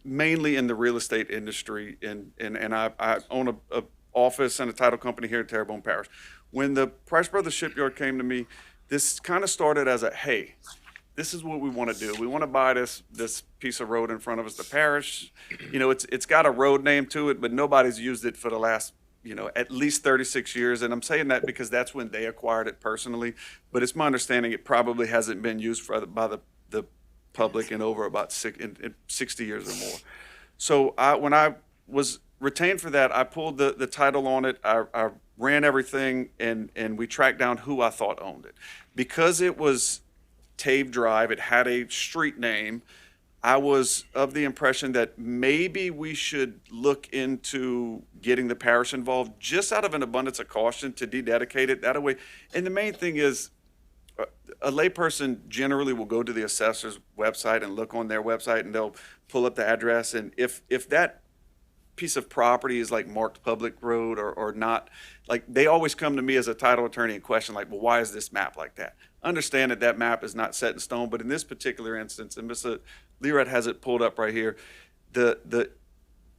mainly in the real estate industry, and I own a office and a title company here at Terrebonne Parish. When the Price Brothers Shipyard came to me, this kind of started as hey, this is what we want to do. We want to buy this piece of road in front of us, the parish. It's got a road name to it, but nobody's used it for the last, at least 36 years. And I'm saying that because that's when they acquired it personally. But it's my understanding it probably hasn't been used by the public in over about 60 years or more. So when I was retained for that, I pulled the title on it. I ran everything, and we tracked down who I thought owned it. Because it was Tave Drive, it had a street name, I was of the impression that maybe we should look into getting the parish involved, just out of an abundance of caution, to dededicate it that way. And the main thing is, a layperson generally will go to the assessor's website and look on their website, and they'll pull up the address. And if that piece of property is like marked public road or not, like, they always come to me as a title attorney and question, like, well, why is this map like that? Understand that map is not set in stone, but in this particular instance, and Mr. Lerat has it pulled up right here,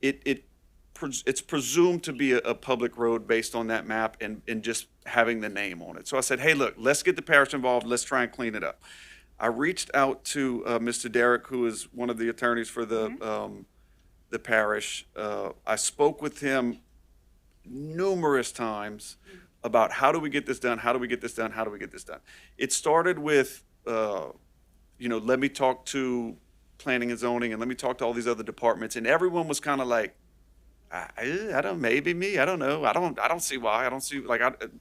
it's presumed to be a public road based on that map and just having the name on it. So I said, hey, look, let's get the parish involved. Let's try and clean it up. I reached out to Mr. Derrick, who is one of the attorneys for the parish. I spoke with him numerous times about how do we get this done, how do we get this done, how do we get this done. It started with, let me talk to planning and zoning, and let me talk to all these other departments, and everyone was kind of like, I don't, maybe me, I don't know, I don't see why, I don't see,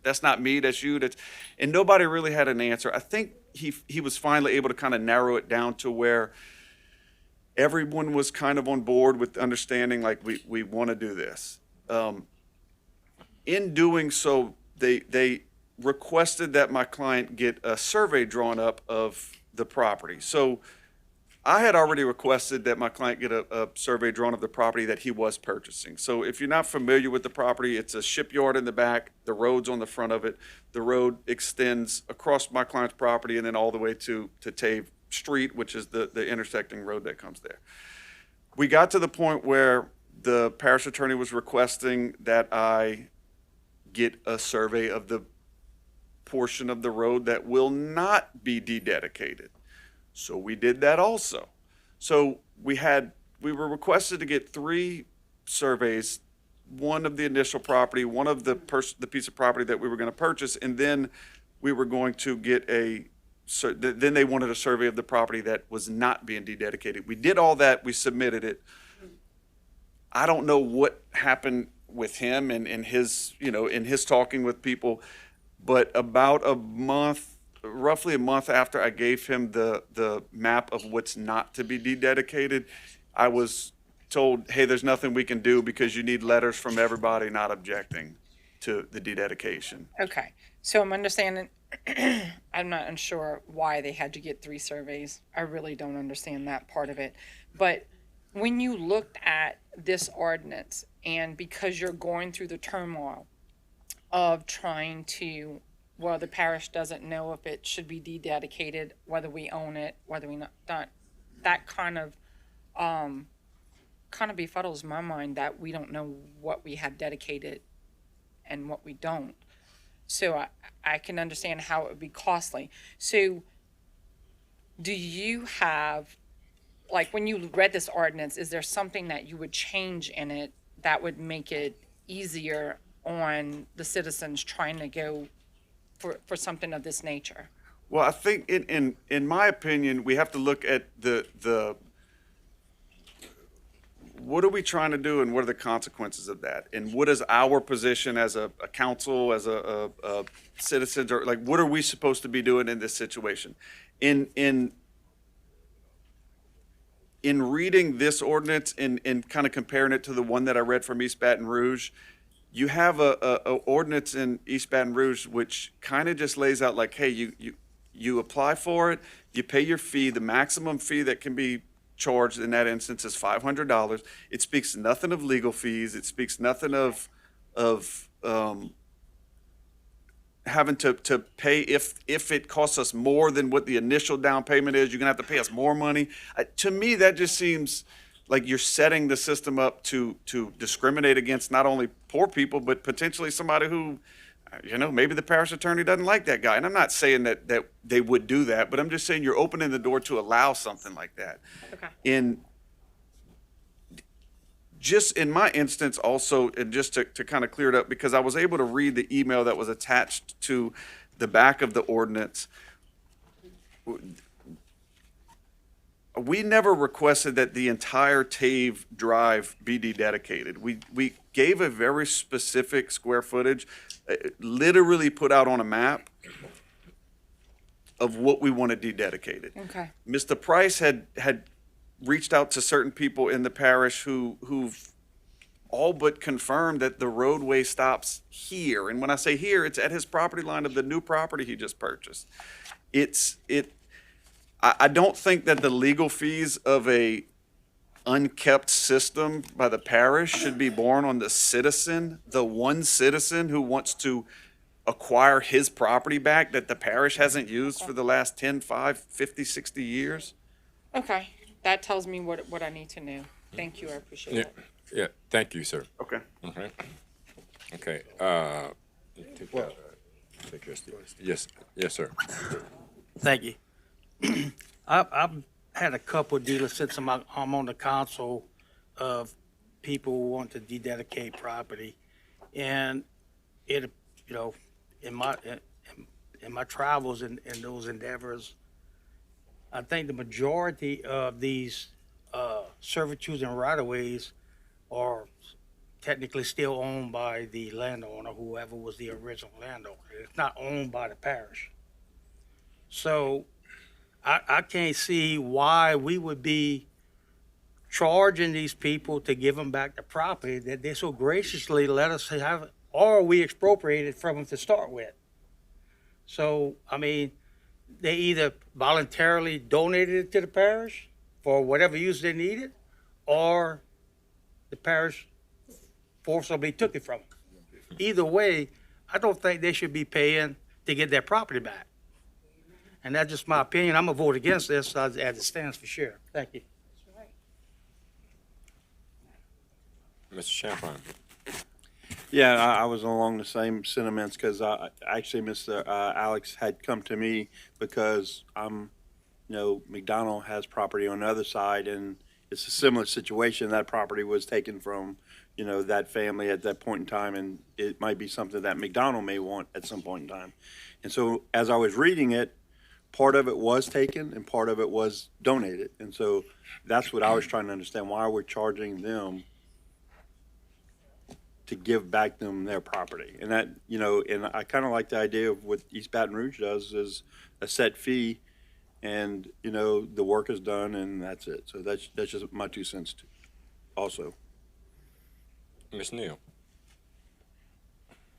that's not me, that's you, and nobody really had an answer. I think he was finally able to kind of narrow it down to where everyone was kind of on board with understanding, like, we want to do this. In doing so, they requested that my client get a survey drawn up of the property. So I had already requested that my client get a survey drawn of the property that he was purchasing. So if you're not familiar with the property, it's a shipyard in the back, the road's on the front of it. The road extends across my client's property and then all the way to Tave Street, which is the intersecting road that comes there. We got to the point where the parish attorney was requesting that I get a survey of the portion of the road that will not be dededicated. So we did that also. So we were requested to get 3 surveys, one of the initial property, one of the piece of property that we were going to purchase, and then we were going to get then they wanted a survey of the property that was not being dededicated. We did all that, we submitted it. I don't know what happened with him and his, in his talking with people, but about roughly a month after I gave him the map of what's not to be dededicated, I was told, hey, there's nothing we can do because you need letters from everybody not objecting to the dededication. Okay, so I'm understanding, I'm not unsure why they had to get 3 surveys. I really don't understand that part of it. But when you looked at this ordinance, and because you're going through the turmoil of trying to, well, the parish doesn't know if it should be dededicated, whether we own it, whether we not, that kind of befuddles my mind that we don't know what we have dedicated and what we don't. So I can understand how it would be costly. So do you have, like, when you read this ordinance, is there something that you would change in it that would make it easier on the citizens trying to go for something of this nature? Well, I think in my opinion, we have to look at the what are we trying to do and what are the consequences of that? And what is our position as a council, as a citizens, or like, what are we supposed to be doing in this situation? In reading this ordinance and kind of comparing it to the one that I read from East Baton Rouge, you have a ordinance in East Baton Rouge which kind of just lays out like, hey, you apply for it, you pay your fee, the maximum fee that can be charged in that instance is $500. It speaks nothing of legal fees. It speaks nothing of having to pay if it costs us more than what the initial down payment is, you're gonna have to pay us more money. To me, that just seems like you're setting the system up to discriminate against not only poor people, but potentially somebody who, maybe the parish attorney doesn't like that guy. And I'm not saying that they would do that, but I'm just saying you're opening the door to allow something like that. Okay. Just in my instance also, and just to kind of clear it up, because I was able to read the email that was attached to the back of the ordinance. We never requested that the entire Tave Drive be dededicated. We gave a very specific square footage, literally put out on a map of what we wanted dededicated. Okay. Mr. Price had reached out to certain people in the parish who've all but confirmed that the roadway stops here. And when I say here, it's at his property line of the new property he just purchased. I don't think that the legal fees of a unkept system by the parish should be borne on the citizen, the one citizen who wants to acquire his property back that the parish hasn't used for the last 10, 5, 50, 60 years. Okay, that tells me what I need to know. Thank you, I appreciate it. Yeah, thank you, sir. Okay. Okay. Okay, take your seat. Yes, sir. Thank you. I've had a couple of dealers since I'm on the council of people who want to dededicate property. And it, in my travels in those endeavors, I think the majority of these servitudes and right-of-ways are technically still owned by the landowner, whoever was the original landowner. It's not owned by the parish. So I can't see why we would be charging these people to give them back the property that they so graciously let us have, or we expropriated from them to start with. So, I mean, they either voluntarily donated it to the parish, for whatever use they needed, or the parish forcibly took it from them. Either way, I don't think they should be paying to get their property back. And that's just my opinion. I'm gonna vote against this as it stands for sure. Thank you. Mr. Champagne. Yeah, I was along the same sentiments because actually Mr. Alex had come to me because McDonald has property on the other side and it's a similar situation. That property was taken from, that family at that point in time, and it might be something that McDonald may want at some point in time. And so as I was reading it, part of it was taken and part of it was donated. And so that's what I was trying to understand, why we're charging them to give back them their property. And that, and I kind of like the idea of what East Baton Rouge does is a set fee and, the work is done and that's it. So that's just my 2 cents also. Ms. Neal.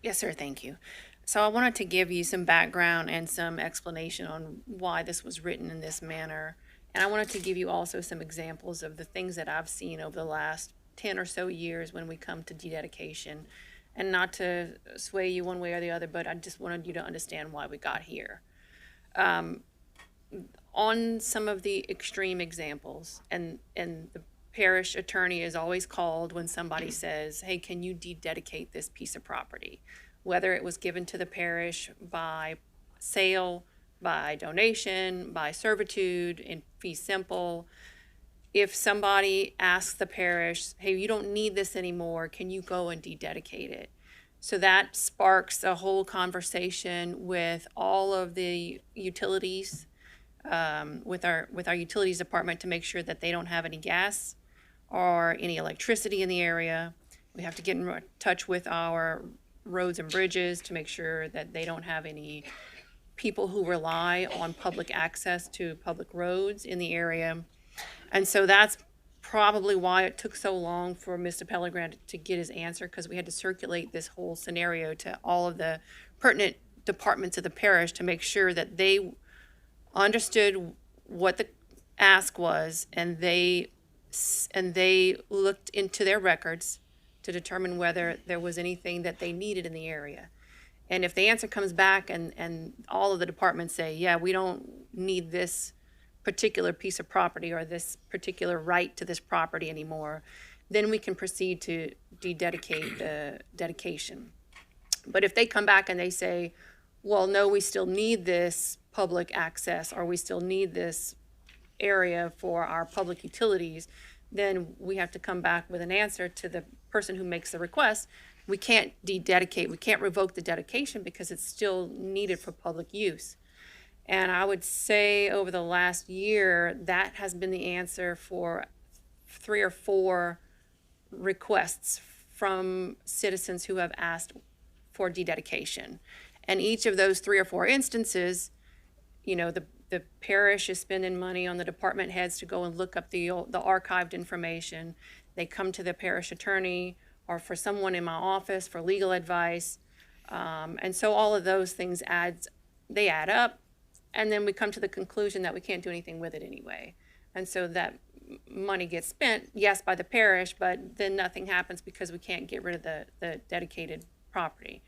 Yes, sir, thank you. So I wanted to give you some background and some explanation on why this was written in this manner. And I wanted to give you also some examples of the things that I've seen over the last 10 or so years when we come to dededication. And not to sway you one way or the other, but I just wanted you to understand why we got here. On some of the extreme examples, and the parish attorney is always called when somebody says, hey, can you dededicate this piece of property? Whether it was given to the parish by sale, by donation, by servitude, in fee simple. If somebody asks the parish, hey, you don't need this anymore, can you go and dededicate it? So that sparks a whole conversation with all of the utilities, with our utilities department to make sure that they don't have any gas or any electricity in the area. We have to get in touch with our roads and bridges to make sure that they don't have any people who rely on public access to public roads in the area. And so that's probably why it took so long for Mr. Pellegrin to get his answer, because we had to circulate this whole scenario to all of the pertinent departments of the parish to make sure that they understood what the ask was, and they looked into their records to determine whether there was anything that they needed in the area. And if the answer comes back and all of the departments say, yeah, we don't need this particular piece of property or this particular right to this property anymore, then we can proceed to dededicate the dedication. But if they come back and they say, well, no, we still need this public access, or we still need this area for our public utilities, then we have to come back with an answer to the person who makes the request. We can't dededicate, we can't revoke the dedication because it's still needed for public use. And I would say over the last year, that has been the answer for 3 or 4 requests from citizens who have asked for dededication. And each of those 3 or 4 instances, the parish is spending money on the department heads to go and look up the archived information. They come to the parish attorney or for someone in my office for legal advice. And so all of those things add up. And then we come to the conclusion that we can't do anything with it anyway. And so that money gets spent, yes, by the parish, but then nothing happens because we can't get rid of the dedicated property.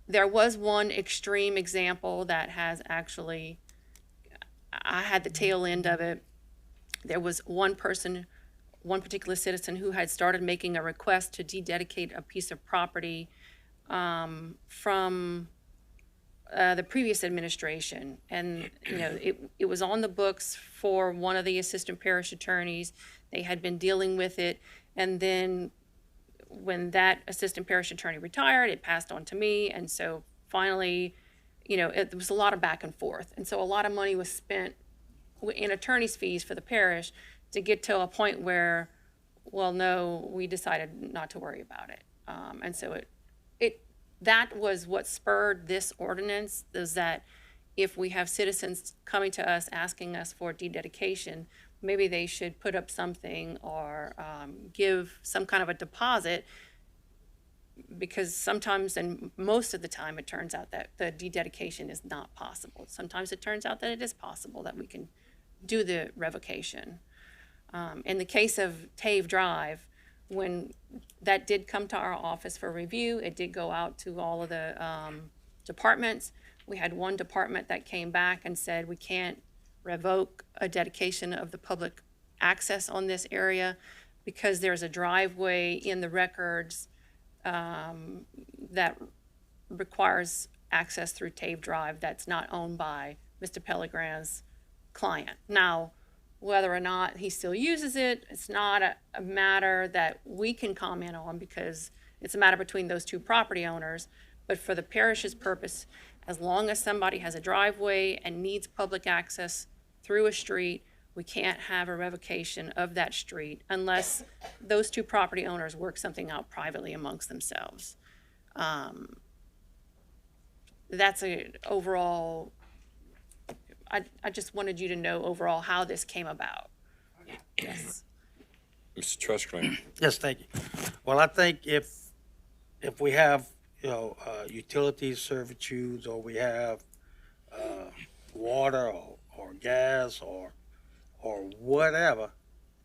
There was one extreme example that has actually, I had the tail end of it. There was one particular citizen who had started making a request to dededicate a piece of property from the previous administration. And, it was on the books for one of the assistant parish attorneys. They had been dealing with it. And then when that assistant parish attorney retired, it passed on to me. And so finally, there was a lot of back and forth. And so a lot of money was spent in attorney's fees for the parish to get to a point where, well, no, we decided not to worry about it. And so that was what spurred this ordinance, is that if we have citizens coming to us asking us for dededication, maybe they should put up something or give some kind of a deposit, because sometimes, and most of the time, it turns out that the dededication is not possible. Sometimes it turns out that it is possible, that we can do the revocation. In the case of Tave Drive, when that did come to our office for review, it did go out to all of the departments. We had one department that came back and said, we can't revoke a dedication of the public access on this area because there's a driveway in the records that requires access through Tave Drive that's not owned by Mr. Pellegrin's client. Now, whether or not he still uses it, it's not a matter that we can comment on because it's a matter between those two property owners. But for the parish's purpose, as long as somebody has a driveway and needs public access through a street, we can't have a revocation of that street unless those two property owners work something out privately amongst themselves. That's a overall, I just wanted you to know overall how this came about. Yes. Mr. Trustclair. Yes, thank you. Well, I think if we have, utilities servitudes, or we have water or gas or whatever,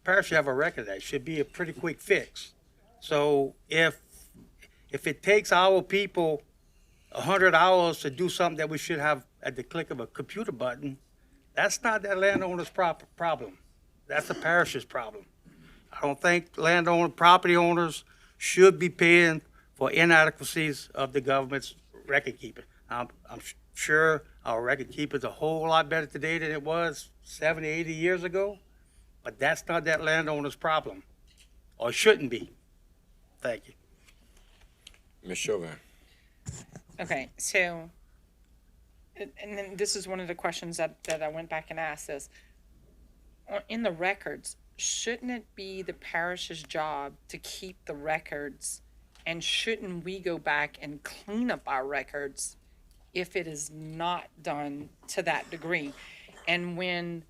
parish should have a record of that. It should be a pretty quick fix. So if it takes our people 100 hours to do something that we should have at the click of a computer button, that's not that landowner's problem. That's the parish's problem. I don't think property owners should be paying for inadequacies of the government's record keeping. I'm sure our record keeper is a whole lot better today than it was 70, 80 years ago, but that's not that landowner's problem, or it shouldn't be. Thank you. Ms. Chauvin. Okay, so, and then this is one of the questions that I went back and asked is, in the records, shouldn't it be the parish's job to keep the records, and shouldn't we go back and clean up our records if it is not done to that degree? And when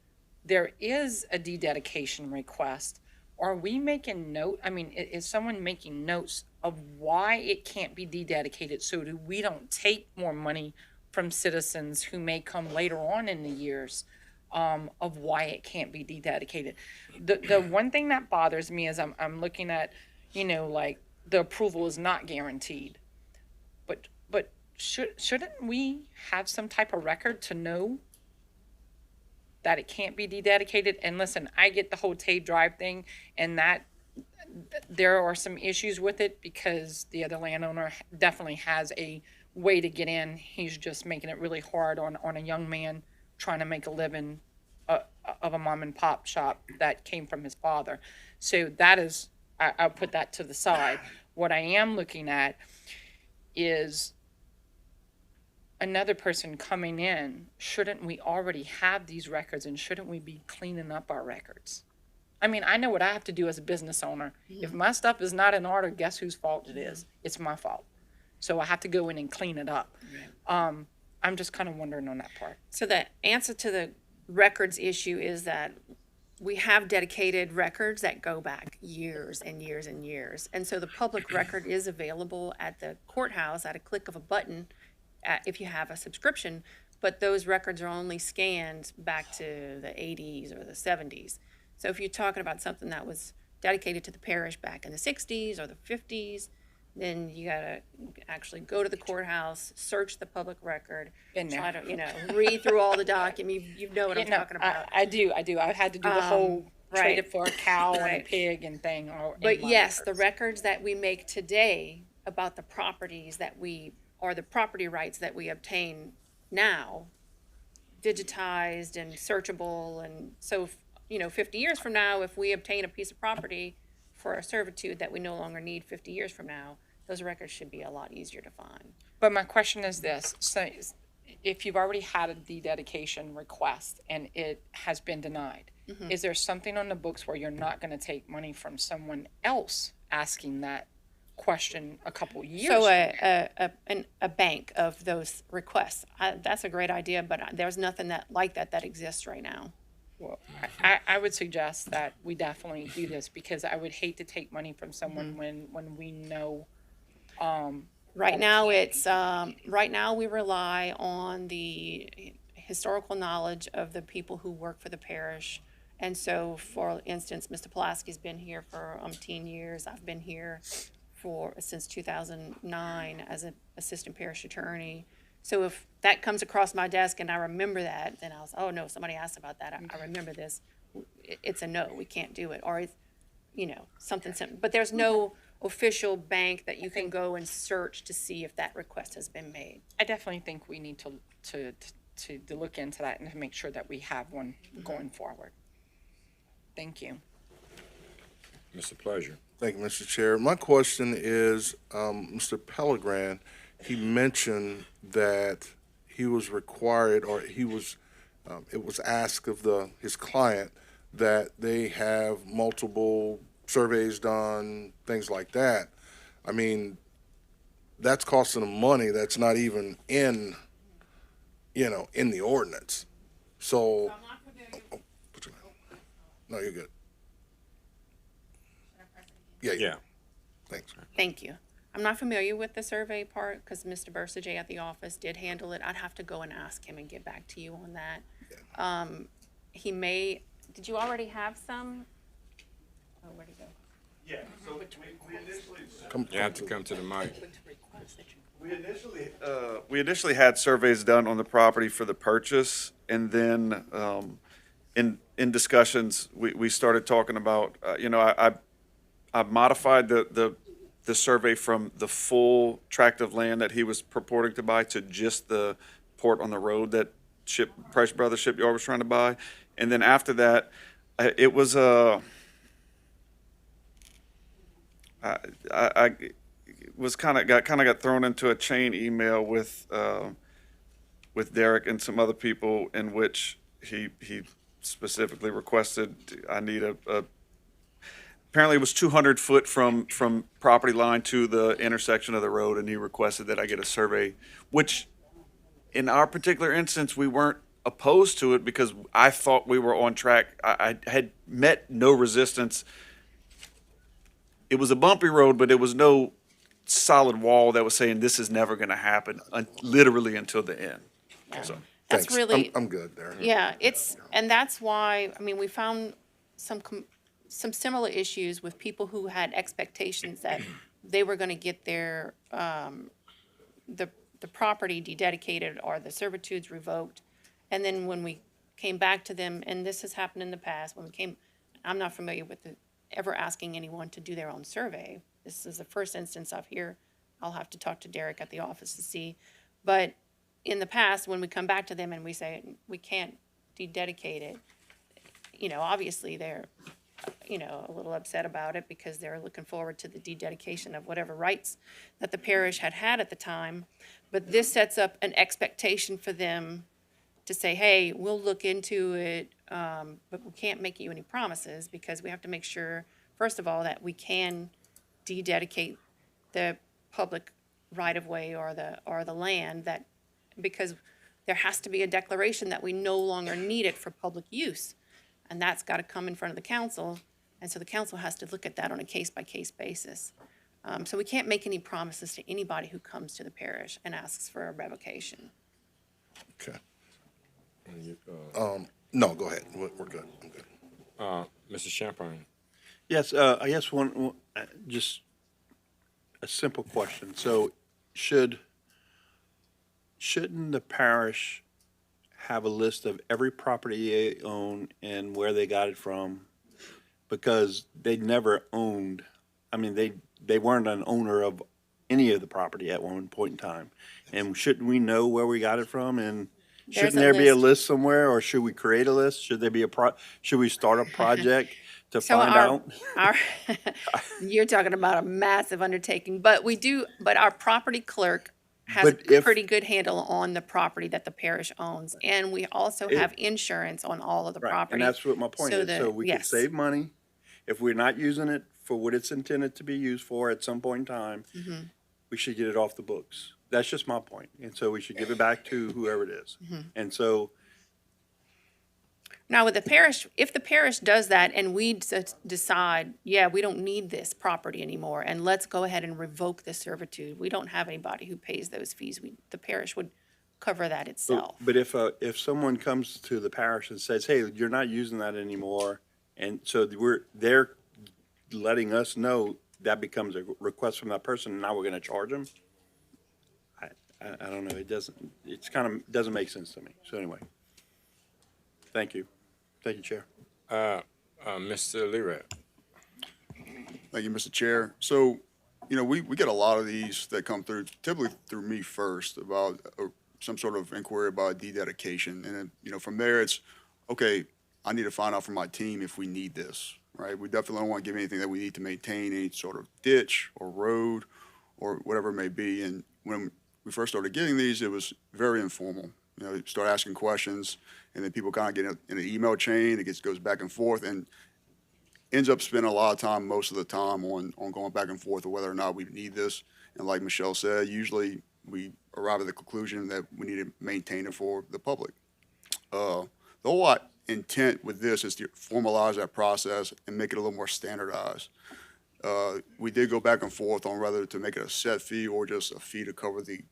there is a dededication request, are we making note, is someone making notes of why it can't be dededicated so that we don't take more money from citizens who may come later on in the years of why it can't be dededicated? The one thing that bothers me is I'm looking at, like the approval is not guaranteed. But shouldn't we have some type of record to know that it can't be dededicated? And listen, I get the whole Tave Drive thing, and that there are some issues with it because the other landowner definitely has a way to get in. He's just making it really hard on a young man trying to make a living of a mom and pop shop that came from his father. So that is, I'll put that to the side. What I am looking at is another person coming in. Shouldn't we already have these records, and shouldn't we be cleaning up our records? I know what I have to do as a business owner. If my stuff is not in order, guess whose fault it is? It's my fault. So I have to go in and clean it up. I'm just kind of wondering on that part. So the answer to the records issue is that we have dedicated records that go back years and years and years. And so the public record is available at the courthouse at a click of a button if you have a subscription, but those records are only scanned back to the 80s or the 70s. So if you're talking about something that was dedicated to the parish back in the 60s or the 50s, then you gotta actually go to the courthouse, search the public record, try to, read through all the documents. You know what I'm talking about. I do. I had to do the whole trade it for a cow and a pig and thing. But yes, the records that we make today about the properties that or the property rights that we obtain now, digitized and searchable, and so 50 years from now, if we obtain a piece of property for a servitude that we no longer need 50 years from now, those records should be a lot easier to find. But my question is this. So if you've already had a dededication request and it has been denied, is there something on the books where you're not going to take money from someone else asking that question a couple years So from now? a bank of those requests. That's a great idea, but there's nothing like that exists right now. Well, I would suggest that we definitely do this because I would hate to take money from someone when we know. Right now we rely on the historical knowledge of the people who work for the parish. And so, for instance, Mr. Pulaski's been here for 10 years. I've been here since 2009 as an assistant parish attorney. So if that comes across my desk and I remember that, then I'll say, oh no, somebody asked about that. I remember this. It's a no, we can't do it. Or it's, something simple. But there's no official bank that you can go and search to see if that request has been made. I definitely think we need to look into that and to make sure that we have one going forward. Thank you. Mr. Pleasure. Thank you, Mr. Chair. My question is, Mr. Pellegrin, he mentioned that he was required, or it was asked of his client that they have multiple surveys done, things like that. I mean, that's costing them money that's not even in the ordinance. So, no, you're good. Yeah. Thanks. Thank you. I'm not familiar with the survey part because Mr. Bursager at the office did handle it. I'd have to go and ask him and get back to you on that. Did you already have some? Oh, where'd he go? Yeah, so we initially. You have to come to the mic. We initially had surveys done on the property for the purchase, and then in discussions, we started talking about, I modified the survey from the full tract of land that he was purporting to buy to just the port on the road that Price Brothers Shipyard was trying to buy. And then after that, it was I was got thrown into a chain email with Derek and some other people, in which he specifically requested I need apparently it was 200 foot from property line to the intersection of the road, and he requested that I get a survey, which in our particular instance, we weren't opposed to it because I thought we were on track. I had met no resistance. It was a bumpy road, but it was no solid wall that was saying this is never going to happen, literally until the end. So, That's thanks. really. I'm good there. Yeah, and that's why, we found some similar issues with people who had expectations that they were going to get their, the property dededicated or the servitudes revoked. And then when we came back to them, and this has happened in the past, I'm not familiar with ever asking anyone to do their own survey. This is the first instance I've heard. I'll have to talk to Derek at the office to see. But in the past, when we come back to them and we say, we can't dededicate it, obviously they're, a little upset about it because they're looking forward to the dededication of whatever rights that the parish had at the time. But this sets up an expectation for them to say, hey, we'll look into it, but we can't make you any promises because we have to make sure, first of all, that we can dededicate the public right-of-way or the land, that because there has to be a declaration that we no longer need it for public use. And that's got to come in front of the council, and so the council has to look at that on a case-by-case basis. So we can't make any promises to anybody who comes to the parish and asks for a revocation. Okay. No, go ahead. We're good. I'm good. Mr. Champagne. Yes, I guess just a simple question. So shouldn't the parish have a list of every property they own and where they got it from? Because they never owned, they weren't an owner of any of the property at one point in time. And shouldn't we know where we got it from? And shouldn't there be a list somewhere, or should we create a list? Should there be should we start a project to find out? You're talking about a massive undertaking, but our property clerk has a pretty good handle on the property that the parish owns. And we also have insurance on all of the property. And that's what my point is. So we can save money if we're not using it for what it's intended to be used for at some point in time. Mm-hmm. We should get it off the books. That's just my point. And so we should give it back to whoever it is. Mm-hmm. And so. Now with the parish, if the parish does that and we decide, yeah, we don't need this property anymore, and let's go ahead and revoke the servitude, we don't have anybody who pays those fees. The parish would cover that itself. But if someone comes to the parish and says, hey, you're not using that anymore, and so they're letting us know, that becomes a request from that person, and now we're gonna charge them? I don't know, doesn't make sense to me. So anyway, thank you. Thank you, Chair. Mr. Leroy. Thank you, Mr. Chair. So, we get a lot of these that come through, typically through me first, about some sort of inquiry about dededication. And then, from there, it's, okay, I need to find out from my team if we need this, right? We definitely don't want to give anything that we need to maintain any sort of ditch or road or whatever it may be. And when we first started getting these, it was very informal. You start asking questions, and then people kind of get in an email chain. It goes back and forth, and ends up spending a lot of time, most of the time, on going back and forth of whether or not we need this. And like Michelle said, usually we arrive at the conclusion that we need to maintain it for the public. The whole intent with this is to formalize that process and make it a little more standardized. We did go back and forth on whether to make it a set fee or just a fee to cover the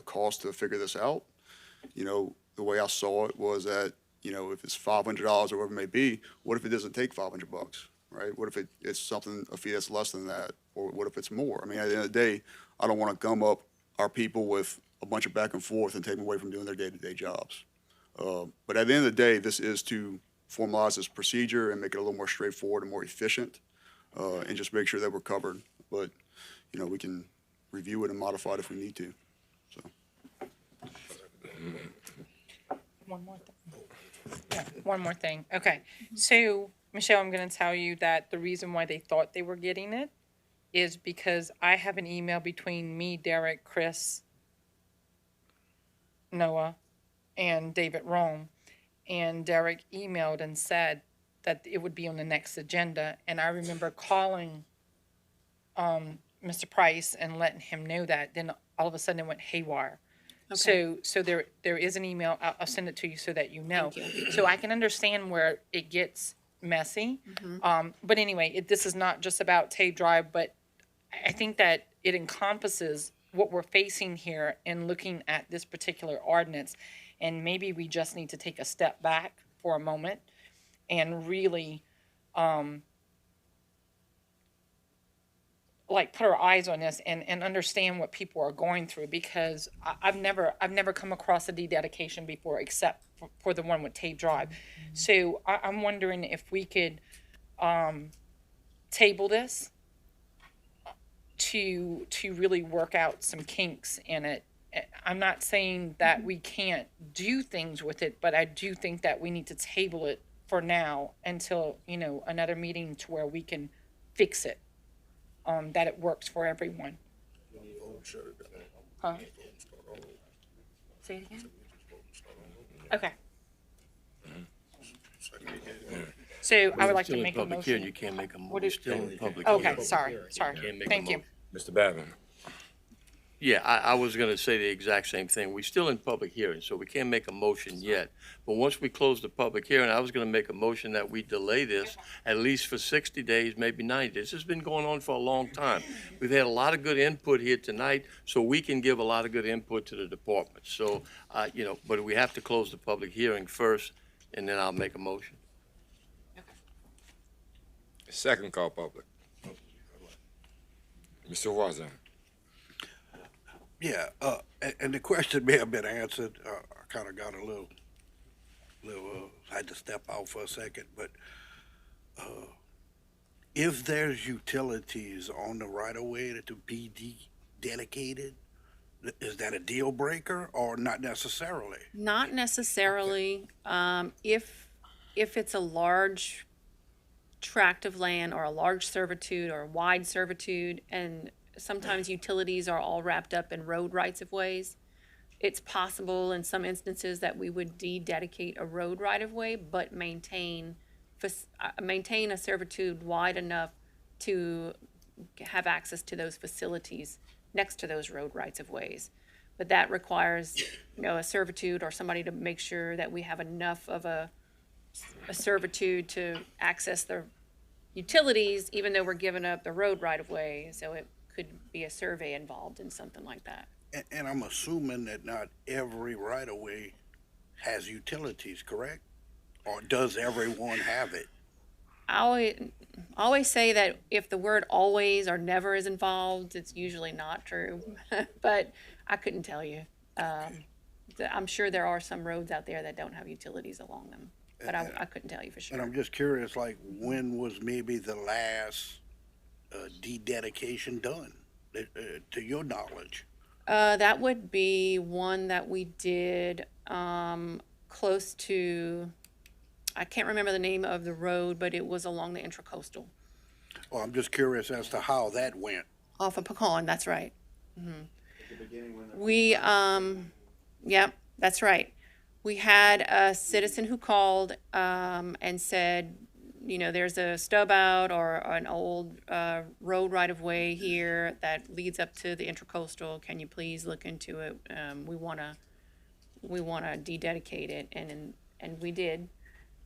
cost to figure this out. The way I saw it was that, if it's $500 or whatever it may be, what if it doesn't take $500, right? What if it's a fee that's less than that? Or what if it's more? I mean, at the end of the day, I don't want to gum up our people with a bunch of back and forth and take them away from doing their day-to-day jobs. But at the end of the day, this is to formalize this procedure and make it a little more straightforward and more efficient, and just make sure that we're covered. But, we can review it and modify it if we need to. So. One more thing. Yeah, one more thing. Okay. So, Michelle, I'm going to tell you that the reason why they thought they were getting it is because I have an email between me, Derek, Chris, Noah, and David Rome. And Derek emailed and said that it would be on the next agenda. And I remember calling Mr. Price and letting him know that. Then all of a sudden it went haywire. Okay. So there is an email. I'll send it to you so that you know. Thank you. So I can understand where it gets messy. But anyway, this is not just about Tate Drive, but I think that it encompasses what we're facing here in looking at this particular ordinance. And maybe we just need to take a step back for a moment and really put our eyes on this and understand what people are going through, because I've never come across a dededication before except for the one with Tate Drive. So I'm wondering if we could table this to really work out some kinks in it. I'm not saying that we can't do things with it, but I do think that we need to table it for now until, another meeting to where we can fix it, that it works for everyone. Huh? Say it again? Okay. So I would like to make a Public hearing, motion. you can't make a What motion. is- Still in public. Okay, hearing. sorry. Can't make a Thank you. motion. Mr. Babin. Yeah, I was gonna say the exact same thing. We're still in public hearing, so we can't make a motion yet. But once we close the public hearing, I was gonna make a motion that we delay this at least for 60 days, maybe 90 days. This has been going on for a long time. We've had a lot of good input here tonight, so we can give a lot of good input to the department. So, but we have to close the public hearing first, and then I'll make a motion. Second call public. Mr. Wazan. Yeah, and the question may have been answered. I kind of got a little, had to step out for a second, but if there's utilities on the right of way to be dedicated, is that a deal breaker or not necessarily? Not necessarily. If it's a large tract of land or a large servitude or a wide servitude, and sometimes utilities are all wrapped up in road rights of ways, it's possible in some instances that we would dedicate a road right of way, but maintain a servitude wide enough to have access to those facilities next to those road rights of ways. But that requires, a servitude or somebody to make sure that we have enough of a servitude to access the utilities, even though we're giving up the road right of way. So it could be a survey involved in something like that. And I'm assuming that not every right-of-way has utilities, correct? Or does everyone have it? I always say that if the word always or never is involved, it's usually not true. But I couldn't tell you. I'm sure there are some roads out there that don't have utilities along them, but I couldn't tell you for And sure. I'm just curious, like, when was maybe the last dededication done, to your knowledge? That would be one that we did close to, I can't remember the name of the road, but it was along the Intracoastal, Well, I'm just curious as to how that went. off of Pecan, that's right. We, yep, that's right. We had a citizen who called and said, you know, there's a stub out or an old road right-of-way here that leads up to the Intracoastal. Can you please look into it? We wanna dededicate it, and we did.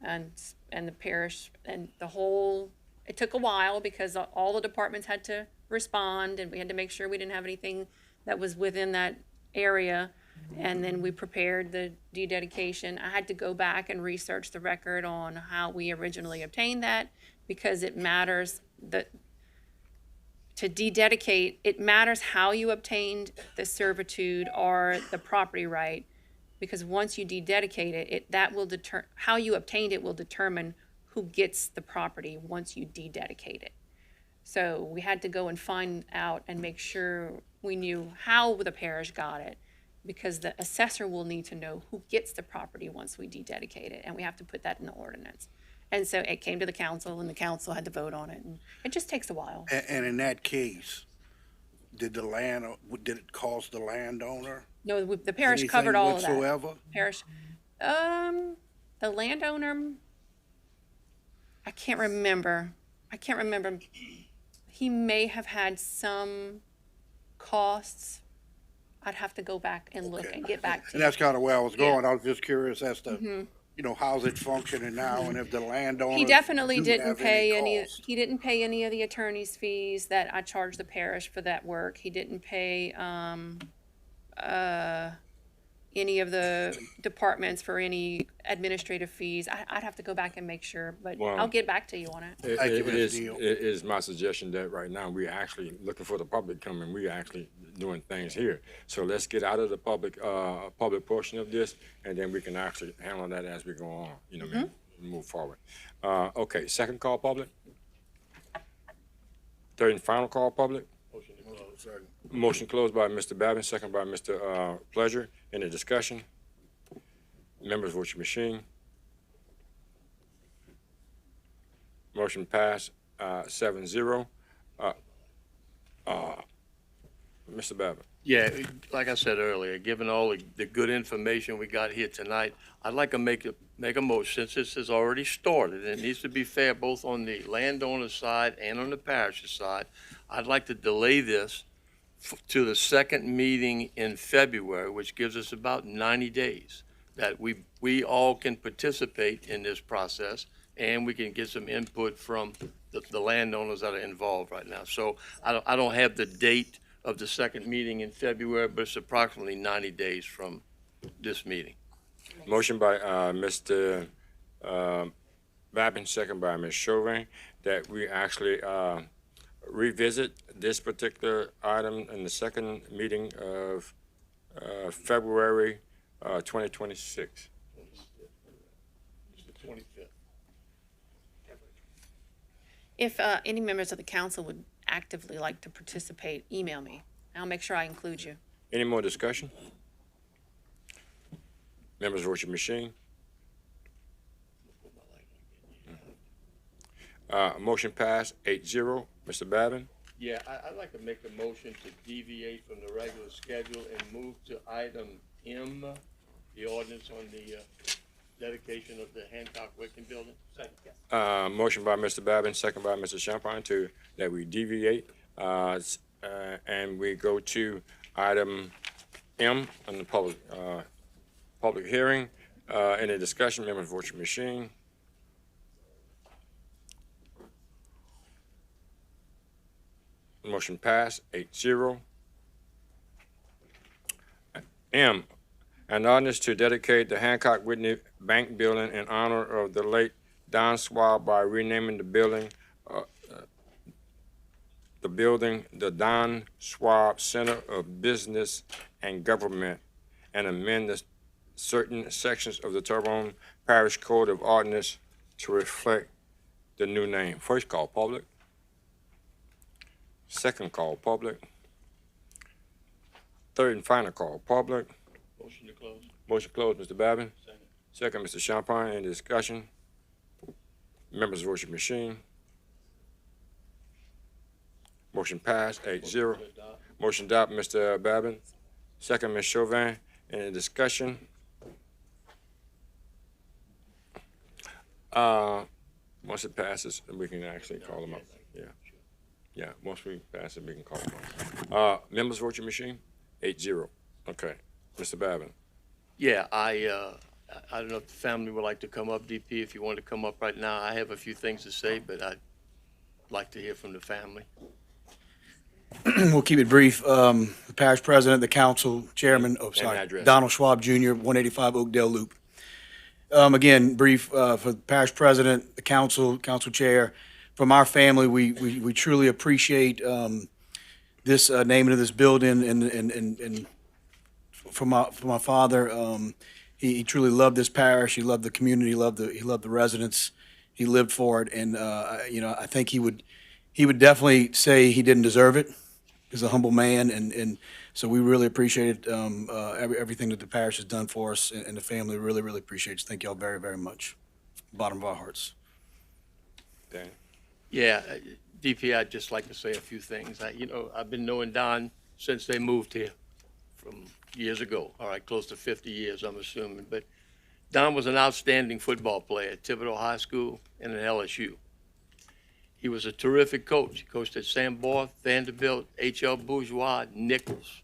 And the parish and the whole, it took a while because all the departments had to respond, and we had to make sure we didn't have anything that was within that area. And then we prepared the dededication. I had to go back and research the record on how we originally obtained that, because it matters that to dededicate, it matters how you obtained the servitude or the property right, because once you dededicate it, that will how you obtained it will determine who gets the property once you dededicate it. So we had to go and find out and make sure we knew how the parish got it, because the assessor will need to know who gets the property once we dededicate it, and we have to put that in the ordinance. And so it came to the council, and the council had to vote on it, and it just takes a while. And in that case, did it cost the landowner No, the parish covered all of that. whatsoever? Parish, the landowner, I can't remember. He may have had some costs. I'd have to go back and look and get back to And you. that's kind of where I was Yeah. going. I was just curious as to, how's it functioning now, and if the landowner. He definitely didn't pay he didn't pay any of the attorney's fees that I charged the parish for that work. He didn't pay, any of the departments for any administrative fees. I'd have to go back and make sure, but Well, I'll get back to you on it. Thank you, Ms. Neal. It is my suggestion that right now, we're actually looking for the public coming, we're actually doing things here. So let's get out of the public portion of this, and then we can actually handle that as we go on, move forward. Okay, second call public? Third and final call public? Motion closed by Mr. Babin, second by Mr. Pleasure. Any discussion? Members, vote your machine. Motion passed, 7-0. Mr. Babin. Yeah, like I said earlier, given all the good information we got here tonight, I'd like to make a motion, since this has already started, and it needs to be fair both on the landowner's side and on the parish's side. I'd like to delay this to the second meeting in February, which gives us about 90 days, that we all can participate in this process, and we can get some input from the landowners that are involved right now. So I don't have the date of the second meeting in February, but it's approximately 90 days from this meeting. Motion by Mr. Babin, second by Ms. Chauvin, that we actually revisit this particular item in the second meeting of February 2026. It's the 25th. If any members of the council would actively like to participate, email me. I'll make sure I include you. Any more discussion? Members, vote your machine. Motion passed, 8-0. Mr. Babin? Yeah, I'd like to make a motion to deviate from the regular schedule and move to item M, the ordinance on the dedication of the Hancock-Wicking building. Second. Motion by Mr. Babin, second by Mr. Champagne, that we deviate, and we go to item M on the public hearing. Any discussion? Members, vote your machine. Motion passed, 8-0. M, an ordinance to dedicate the Hancock Whitney Bank Building in honor of the late Don Schwab by renaming the building the Don Schwab Center of Business and Government, and amend certain sections of the Terrebonne Parish Code of Ordinance to reflect the new name. First call public. Second call public. Third and final call public. Motion to close. Motion closed, Mr. Babin. Second, Mr. Champagne. Any discussion? Members vote your machine. Motion passed, 8-0. Motion adopted, Mr. Babin. Second, Ms. Chauvin. Any discussion? Once it passes, we can actually call them up. Yeah. Yeah, once we pass it, we can call them up. Members vote your machine? 8-0. Okay. Mr. Babin. Yeah, I don't know if the family would like to come up, DP, if you want to come up right now. I have a few things to say, but I'd like to hear from the family. We'll keep it brief. The parish president, the council chairman, address. Donald Schwab Jr., 185 Oakdale Loop. Again, brief for the parish president, the council chair. From our family, we truly appreciate this naming of this building, and for my father, he truly loved this parish. He loved the community. He loved the residents. He lived for it, and I think he would definitely say he didn't deserve it. He's a humble man, and so we really appreciate everything that the parish has done for us, and the family really, really appreciates. Thank y'all very, very much. Bottom of our hearts. Dan. Yeah, DP, I'd just like to say a few things. I've been knowing Don since they moved here from years ago. All right, close to 50 years, I'm assuming. But Don was an outstanding football player at Thibodeau High School and at LSU. He was a terrific coach. He coached at Saint-Bois, Vanderbilt, H.L. Bourgeois, Nichols.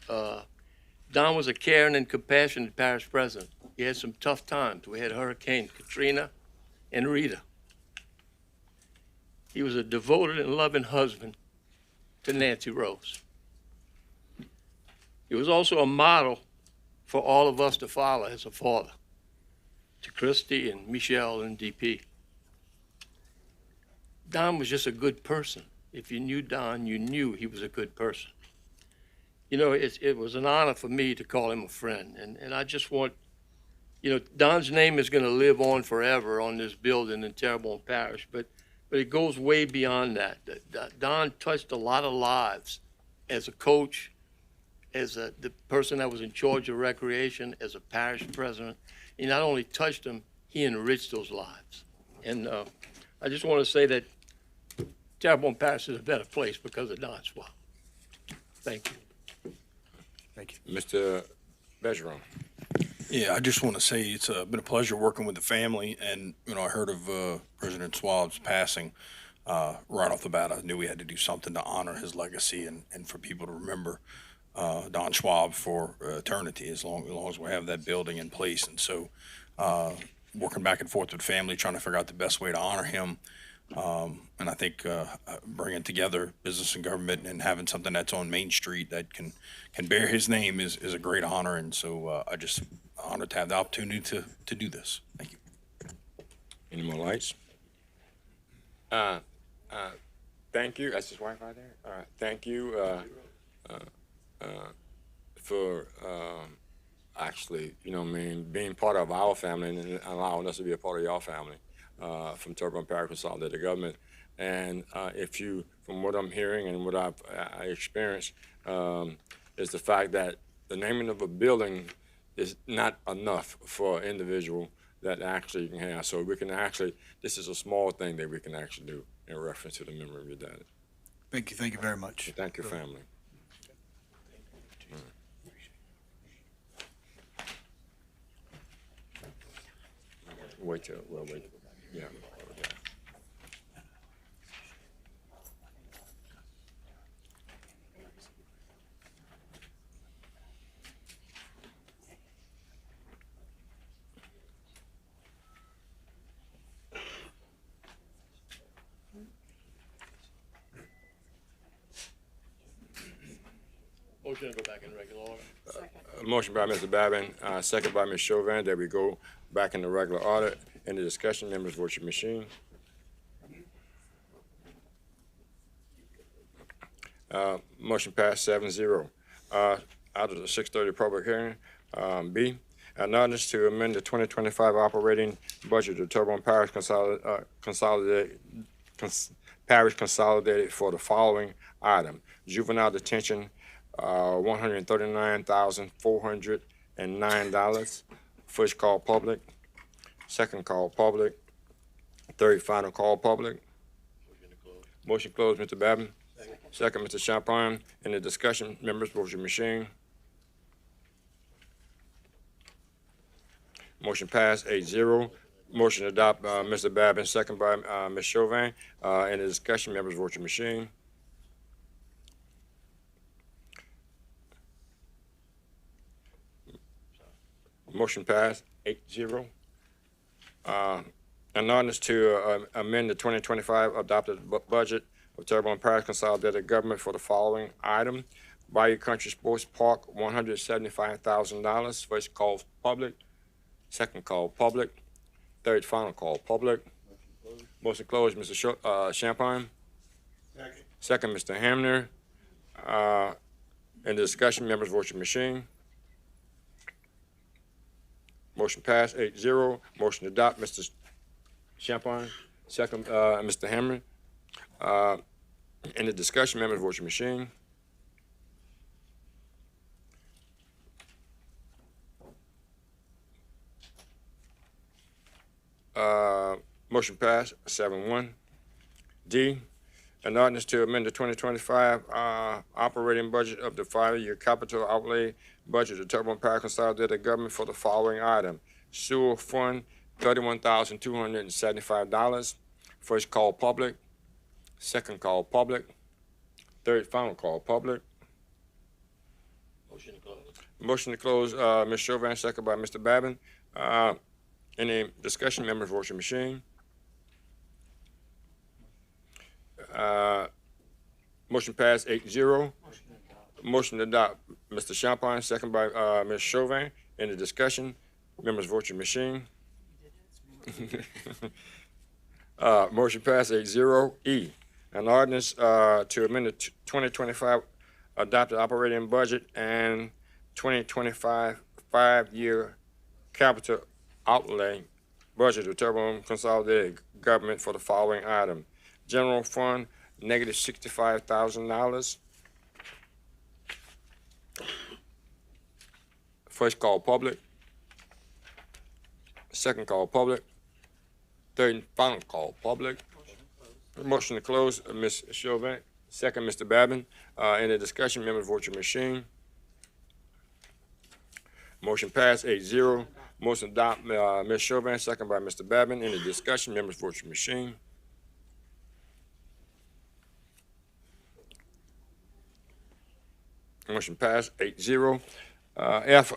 Don was a caring and compassionate parish president. He had some tough times. We had Hurricane Katrina and Rita. He was a devoted and loving husband to Nancy Rose. He was also a model for all of us to follow as a father, to Christy and Michelle and DP. Don was just a good person. If you knew Don, you knew he was a good person. It was an honor for me to call him a friend. And I just want, Don's name is going to live on forever on this building in Terrebonne Parish, but it goes way beyond that. Don touched a lot of lives as a coach, as the person that was in charge of recreation, as a parish president. He not only touched them, he enriched those lives. And I just want to say that Terrebonne Parish is a better place because of Don Schwab. Thank you. Thank you. Mr. Bergeron. Yeah, I just want to say it's been a pleasure working with the family, and I heard of President Schwab's passing right off the bat. I knew we had to do something to honor his legacy and for people to remember Don Schwab for eternity, as long as we have that building in place. And so, working back and forth with family, trying to figure out the best way to honor him. And I think bringing together business and government and having something that's on Main Street that can bear his name is a great honor. And so I just honored to have the opportunity to do this. Thank you. Any more lights? Thank you. That's his wife right there. All right. Thank you for actually, being part of our family and allowing us to be a part of your family. From Terrebonne Parish Consolidated Government. And from what I'm hearing and what I experienced, is the fact that the naming of a building is not enough for an individual that actually you can have. So this is a small thing that we can actually do in reference to the memory of your dad. Thank you very much. Thank your family. Wait. Yeah. Motion to go back in regular order. Motion by Mr. Babin, second by Ms. Chauvin, that we go back in the regular order. Any discussion, members, vote your machine. Motion passed 7-0. Out of the 6:30 public hearing, B, an ordinance to amend the 2025 operating budget of Terrebonne Parish Parish Consolidated for the following item: juvenile detention, $139,409. First call public, second call public, third final call public. Motion closed, Mr. Babin. Second, Mr. Champagne. In the discussion, members, vote your machine. Motion passed 8-0. Motion to adopt, Mr. Babin, second by Ms. Chauvin. In the discussion, members, vote your machine. Motion passed 8-0. An ordinance to amend the 2025 adopted budget of Terrebonne Parish Consolidated Government for the following item: Bayou Country Sports Park, $175,000. First call public, second call public, third final call public. Motion closed, Mr. Champagne. Second, Mr. Hamner. In the discussion, members, vote your machine. Motion passed 8-0. Motion to adopt, Mr. Champagne. Second, Mr. Hamner. In the discussion, members, vote your machine. Motion passed 7-1. D, an ordinance to amend the 2025 operating budget of the 5-year capital outlay budget of Terrebonne Parish Consolidated Government for the following item: sewer fund, $31,275. First call public, second call public, third final call public. Motion to close. Motion to close, Ms. Chauvin, second by Mr. Babin. Any discussion, members, vote your machine. Motion passed 8-0. Motion to adopt, Mr. Champagne, second by Ms. Chauvin. Any discussion, members, vote your machine. Motion passed 8-0. E, an ordinance to amend the 2025 adopted operating budget and 2025 5-year capital outlay budget of Terrebonne Consolidated Government for the following item: general fund, -$65,000. First call public, second call public, third and final call public. Motion to close, Ms. Chauvin. Second, Mr. Babin. In the discussion, members, vote your machine. Motion passed 8-0. Motion adopt, Ms. Chauvin, second by Mr. Babin. In the discussion, members, vote your machine. Motion passed 8-0. F,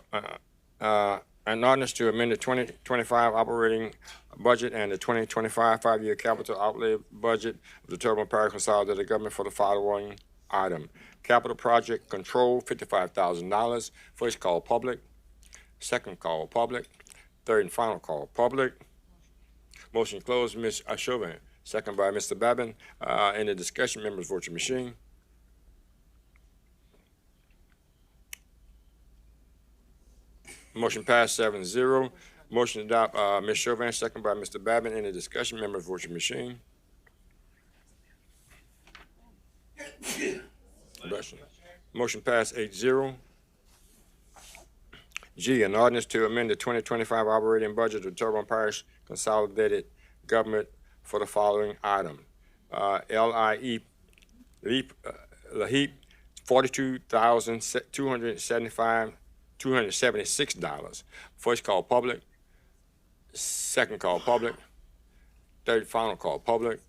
an ordinance to amend the 2025 operating budget and the 2025 5-year capital outlay budget of the Terrebonne Parish Consolidated Government for the following item: capital project control, $55,000. First call public, second call public, third and final call public. Motion closed, Ms. Chauvin. Second by Mr. Babin. In the discussion, members, vote your machine. Motion passed 7-0. Motion to adopt, Ms. Chauvin, second by Mr. Babin. In the discussion, members, vote your machine. Bless you. Motion passed 8-0. G, an ordinance to amend the 2025 operating budget of Terrebonne Parish Consolidated Government for the following item: LIE LAHEAP, $42,276. First call public, second call public, third final call public.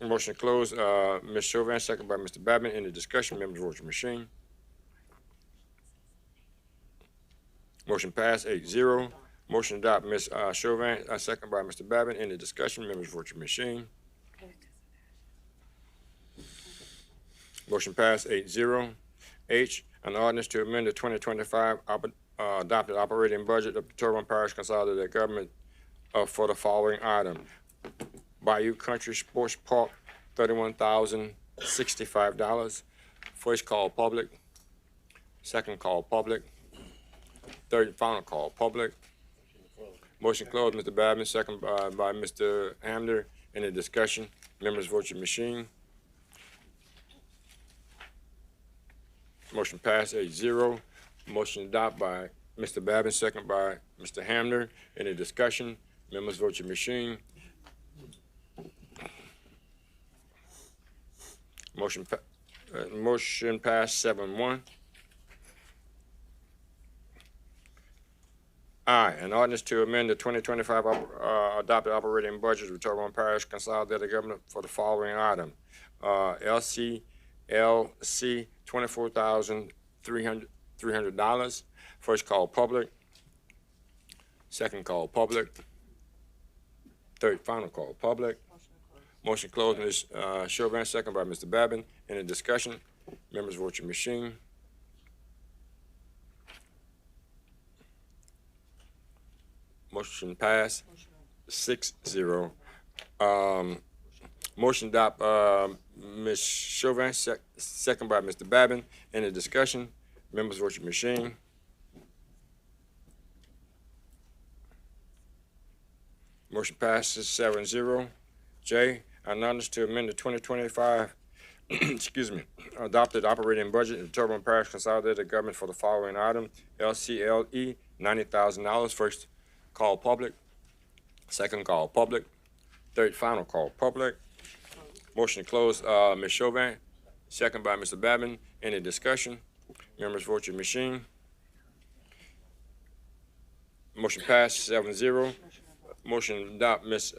Motion closed, Ms. Chauvin, second by Mr. Babin. In the discussion, members, vote your machine. Motion passed 8-0. Motion to adopt, Ms. Chauvin, second by Mr. Babin. In the discussion, members, vote your machine. Motion passed 8-0. H, An ordinance to amend the 2025 adopted operating budget of the Terrebonne Parish Consolidated Government for the following item. Bayou Country Sports Park, $31,065. First call public. Second call public. Third and final call public. Motion closed, Mr. Babin, second by Mr. Hamner. Any discussion? Members vote your machine. Motion passed 8-0. Motion adopted by Mr. Babin, second by Mr. Hamner. Any discussion? Members vote your machine. Motion passed 7-1. Aye, an ordinance to amend the 2025 adopted operating budget of Terrebonne Parish Consolidated Government for the following item. LC $24,300. First call public. Second call public. Third final call public. Motion closed, Ms. Chauvin, second by Mr. Babin. Any discussion? Members vote your machine. Motion passed 6-0. Motion adopt, Ms. Chauvin, second by Mr. Babin. Any discussion? Members vote your machine. Motion passes 7-0. J, an ordinance to amend the 2025 excuse me, adopted operating budget of Terrebonne Parish Consolidated Government for the following item. LCLE, $90,000. First call public. Second call public. Third final call public. Motion closed, Ms. Chauvin, second by Mr. Babin. Any discussion? Members vote your machine. Motion passed 7-0. Motion adopt Ms.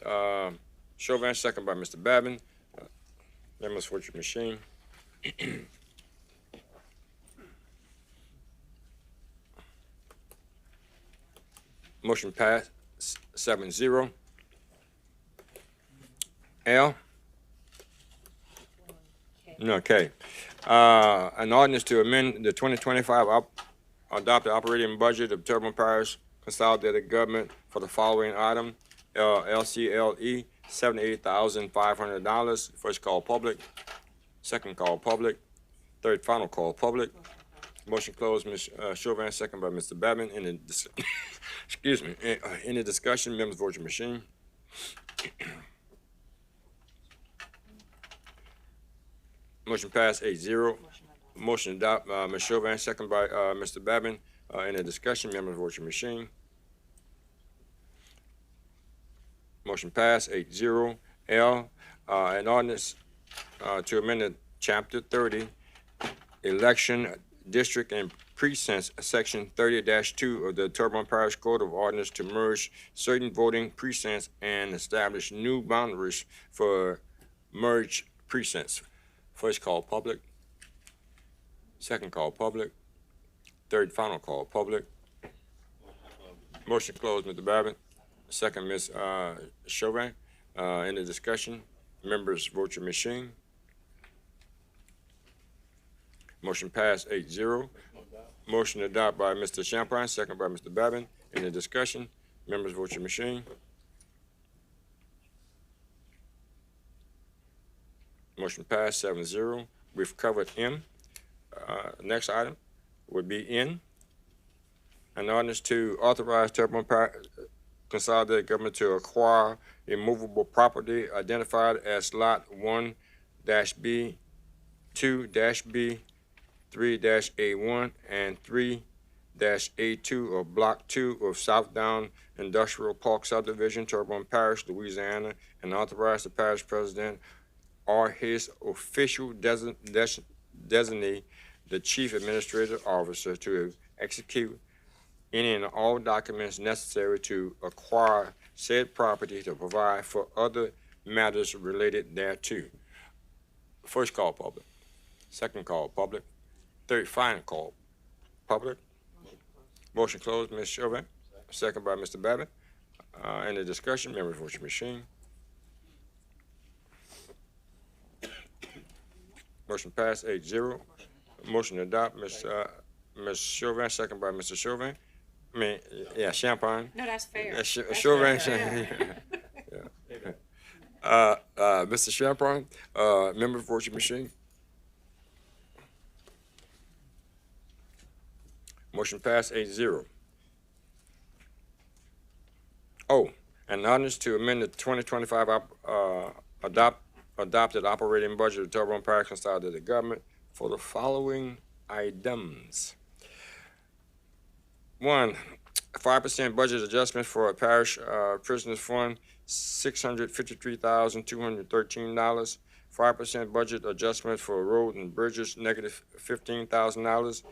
Chauvin, second by Mr. Babin. Members vote your machine. Motion passed 7-0. L. Okay. An ordinance to amend the 2025 adopted operating budget of Terrebonne Parish Consolidated Government for the following item. LCLE, $78,500. First call public. Second call public. Third final call public. Motion closed, Ms. Chauvin, second by Mr. Babin. Excuse me. Any discussion? Members vote your machine. Motion passed 8-0. Motion adopt, Ms. Chauvin, second by Mr. Babin. Any discussion? Members vote your machine. Motion passed 8-0. L, an ordinance to amend Chapter 30, Election District and Precincts, Section 30-2 of the Terrebonne Parish Code of Ordinance to merge certain voting precincts and establish new boundaries for merged precincts. First call public. Second call public. Third final call public. Motion closed, Mr. Babin. Second, Ms. Chauvin. Any discussion? Members vote your machine. Motion passed 8-0. Motion adopted by Mr. Champagne, second by Mr. Babin. Any discussion? Members vote your machine. Motion passed 7-0. We've covered M. Next item would be N. An ordinance to authorize Terrebonne Parish Consolidated Government to acquire immovable property identified as Lot 1-B, 2-B, 3-A1, and 3-A2 of Block 2 of Southdown Industrial Park Subdivision, Terrebonne Parish, Louisiana, and authorize the parish president or his official designee, the chief administrative officer, to execute any and all documents necessary to acquire said property to provide for other matters related thereto. First call public. Second call public. Third final call public. Motion closed, Ms. Chauvin. Second by Mr. Babin. Any discussion? Members vote your machine. Motion passed 8-0. Motion to adopt, Ms. Chauvin, second by Mr. Chauvin. I mean, yeah, Champagne. No, that's fair. Chauvin. Mr. Champagne, member vote your machine. Motion passed 8-0. Oh, an ordinance to amend the 2025 adopted operating budget of Terrebonne Parish Consolidated Government for the following items. 1, 5% budget adjustment for a parish prisoners fund, $653,213. 5% budget adjustment for road and bridges, negative $15,000.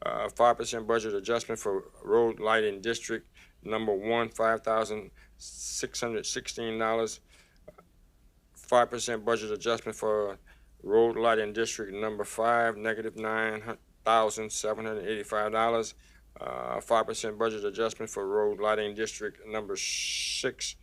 5% budget adjustment for road lighting district number 1, $5,616. 5% budget adjustment for road lighting district number 5, negative $9,785. 5% budget adjustment for road lighting district number 6,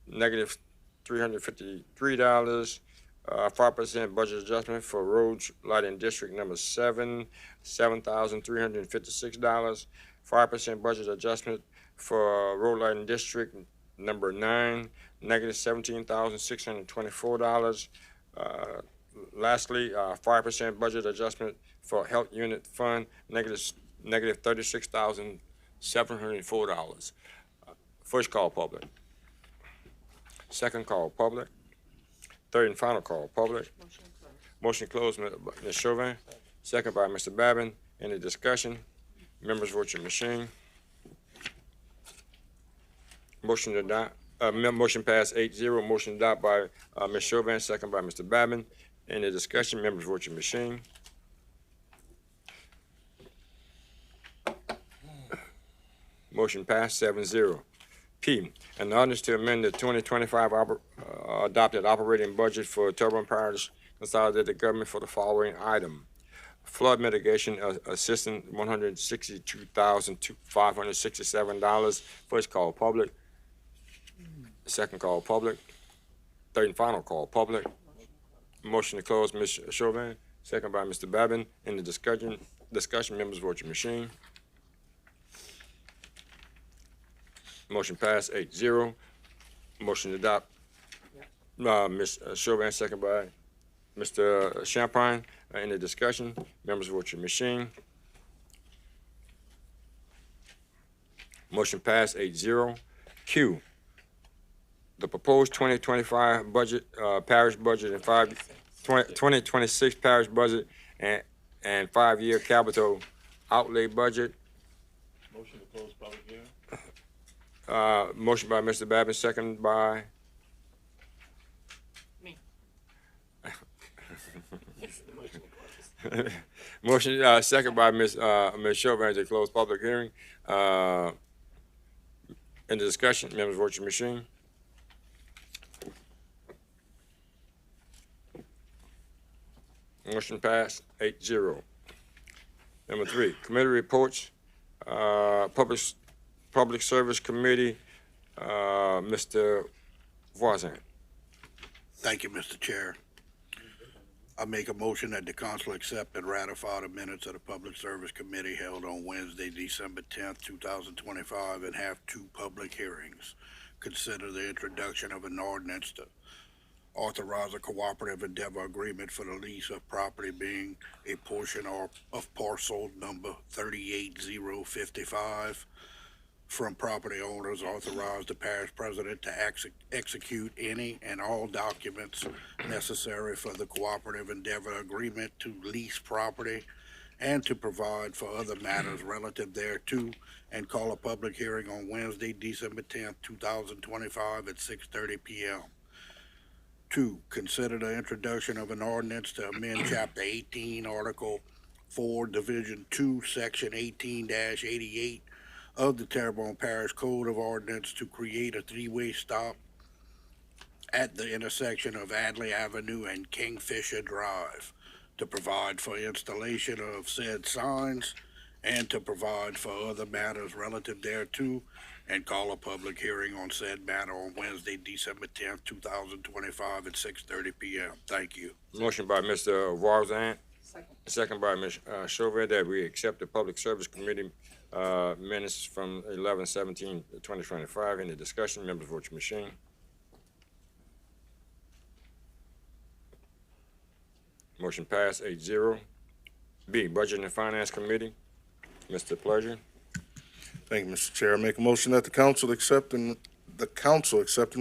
negative $353. 5% budget adjustment for roads lighting district number 7, $7,356. 5% budget adjustment for road lighting district number 9, negative $17,624. Lastly, 5% budget adjustment for health unit fund, negative $36,704. First call public. Second call public. Third and final call public. Motion closed, Ms. Chauvin. Second by Mr. Babin. Any discussion? Members vote your machine. Motion to adopt. Motion passed 8-0. Motion adopted by Ms. Chauvin, second by Mr. Babin. Any discussion? Members vote your machine. Motion passed 7-0. P, an ordinance to amend the 2025 adopted operating budget for Terrebonne Parish Consolidated Government for the following item. Flood mitigation assistance, $162,567. First call public. Second call public. Third and final call public. Motion to close, Ms. Chauvin. Second by Mr. Babin. In the discussion, members vote your machine. Motion passed 8-0. Motion to adopt. Ms. Chauvin, second by Mr. Champagne. In the discussion, members vote your machine. Motion passed 8-0. Q, the proposed 2025 budget, parish budget and 2026 parish budget and 5-year capital outlay budget. Motion to close public hearing. Motion by Mr. Babin, second by? Me. Motion, second by Ms. Chauvin to close public hearing. In the discussion, members vote your machine. Motion passed 8-0. Number 3, committee reports. Public Service Committee, Mr. Voisin. Thank you, Mr. Chair. I make a motion that the council accept and ratify the minutes of the Public Service Committee held on Wednesday, December 10th, 2025, and have 2 public hearings. Consider the introduction of an ordinance to authorize a cooperative endeavor agreement for the lease of property being a portion of parcel number 38055 from property owners. Authorize the parish president to execute any and all documents necessary for the cooperative endeavor agreement to lease property and to provide for other matters relative thereto, and call a public hearing on Wednesday, December 10th, 2025 at 6:30 p.m. 2, consider the introduction of an ordinance to amend Chapter 18, Article 4, Division 2, Section 18-88 of the Terrebonne Parish Code of Ordinance to create a 3-way stop at the intersection of Adley Avenue and Kingfisher Drive, to provide for installation of said signs and to provide for other matters relative thereto, and call a public hearing on said matter on Wednesday, December 10th, 2025 at 6:30 p.m. Thank you. Motion by Mr. Voisin, Second by Ms. Chauvin, that we accept the Public Service Committee minutes from 11/17/2025. Any discussion? Members, vote your machine. Motion passed 8-0. B, Budget and Finance Committee. Mr. Pleasure. Thank you, Mr. Chair. I make a motion that the council accept and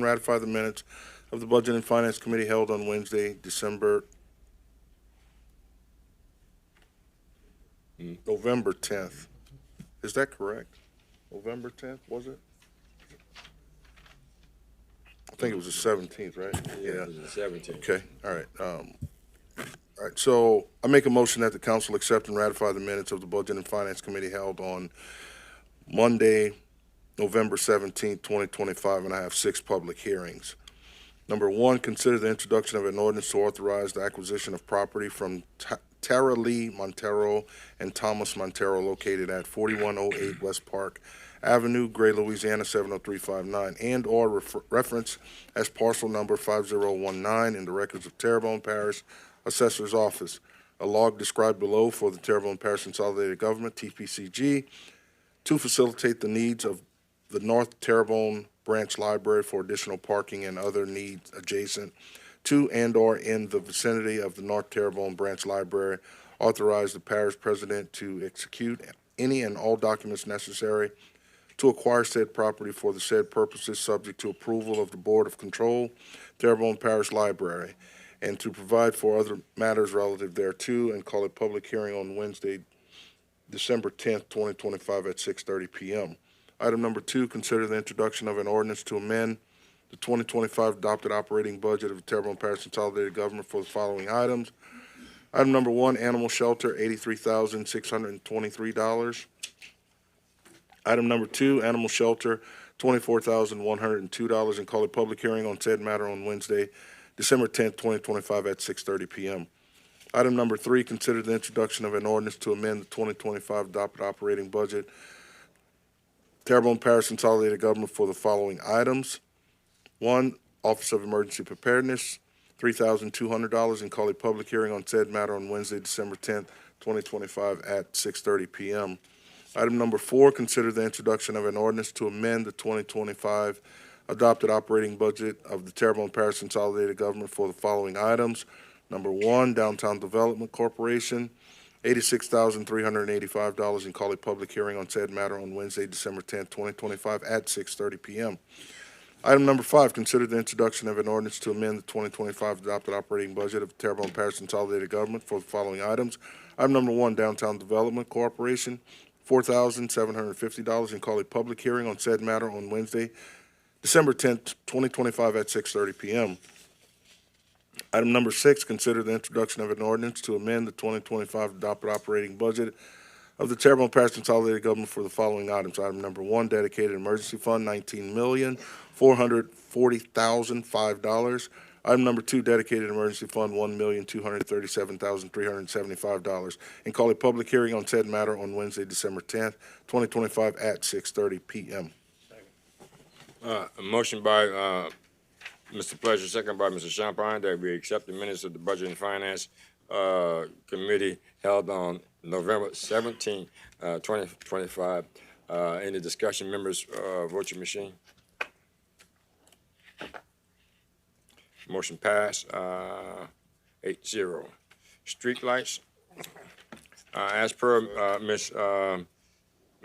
ratify the minutes of the Budget and Finance Committee held on Wednesday, November 10th. Is that correct? November 10th, was it? I think it was the 17th, right? Yeah. It was the 17th. Okay, all right. All right, so I make a motion that the council accept and ratify the minutes of the Budget and Finance Committee held on Monday, November 17th, 2025, and I have 6 public hearings. Number 1, consider the introduction of an ordinance to authorize the acquisition of property from Tara Lee Montero and Thomas Montero located at 4108 West Park Avenue, Gray, Louisiana 70359, and/or reference as parcel number 5019 in the records of Terrebonne Parish Assessor's Office. A log described below for the Terrebonne Parish Consolidated Government, TPCG, to facilitate the needs of the North Terrebonne Branch Library for additional parking and other needs adjacent to and/or in the vicinity of the North Terrebonne Branch Library. Authorize the parish president to execute any and all documents necessary to acquire said property for the said purposes, subject to approval of the Board of Control, Terrebonne Parish Library, and to provide for other matters relative thereto, and call a public hearing on Wednesday, December 10th, 2025 at 6:30 p.m. Item number 2, consider the introduction of an ordinance to amend the 2025 adopted operating budget of the Terrebonne Parish Consolidated Government for the following items. Item number 1, animal shelter, $83,623. Item number 2, animal shelter, $24,102, and call a public hearing on said matter on Wednesday, December 10th, 2025 at 6:30 p.m. Item number 3, consider the introduction of an ordinance to amend the 2025 adopted operating budget, Terrebonne Parish Consolidated Government for the following items. 1, Office of Emergency Preparedness, $3,200, and call a public hearing on said matter on Wednesday, December 10th, 2025 at 6:30 p.m. Item number 4, consider the introduction of an ordinance to amend the 2025 adopted operating budget of the Terrebonne Parish Consolidated Government for the following items. Number 1, Downtown Development Corporation, $86,385, and call a public hearing on said matter on Wednesday, December 10th, 2025 at 6:30 p.m. Item number 5, consider the introduction of an ordinance to amend the 2025 adopted operating budget of the Terrebonne Parish Consolidated Government for the following items. Item number 1, Downtown Development Corporation, $4,750, and call a public hearing on said matter on Wednesday, December 10th, 2025 at 6:30 p.m. Item number 6, consider the introduction of an ordinance to amend the 2025 adopted operating budget of the Terrebonne Parish Consolidated Government for the following items. Item number 1, dedicated emergency fund, $19,440,005. Item number 2, dedicated emergency fund, $1,237,375, and call a public hearing on said matter on Wednesday, December 10th, 2025 at 6:30 p.m. A motion by Mr. Pleasure, second by Mr. Champagne, that we accept the minutes of the Budget and Finance Committee held on November 17th, 2025. Any discussion? Members, vote your machine. Motion passed, 8-0. Streetlights, as per Ms.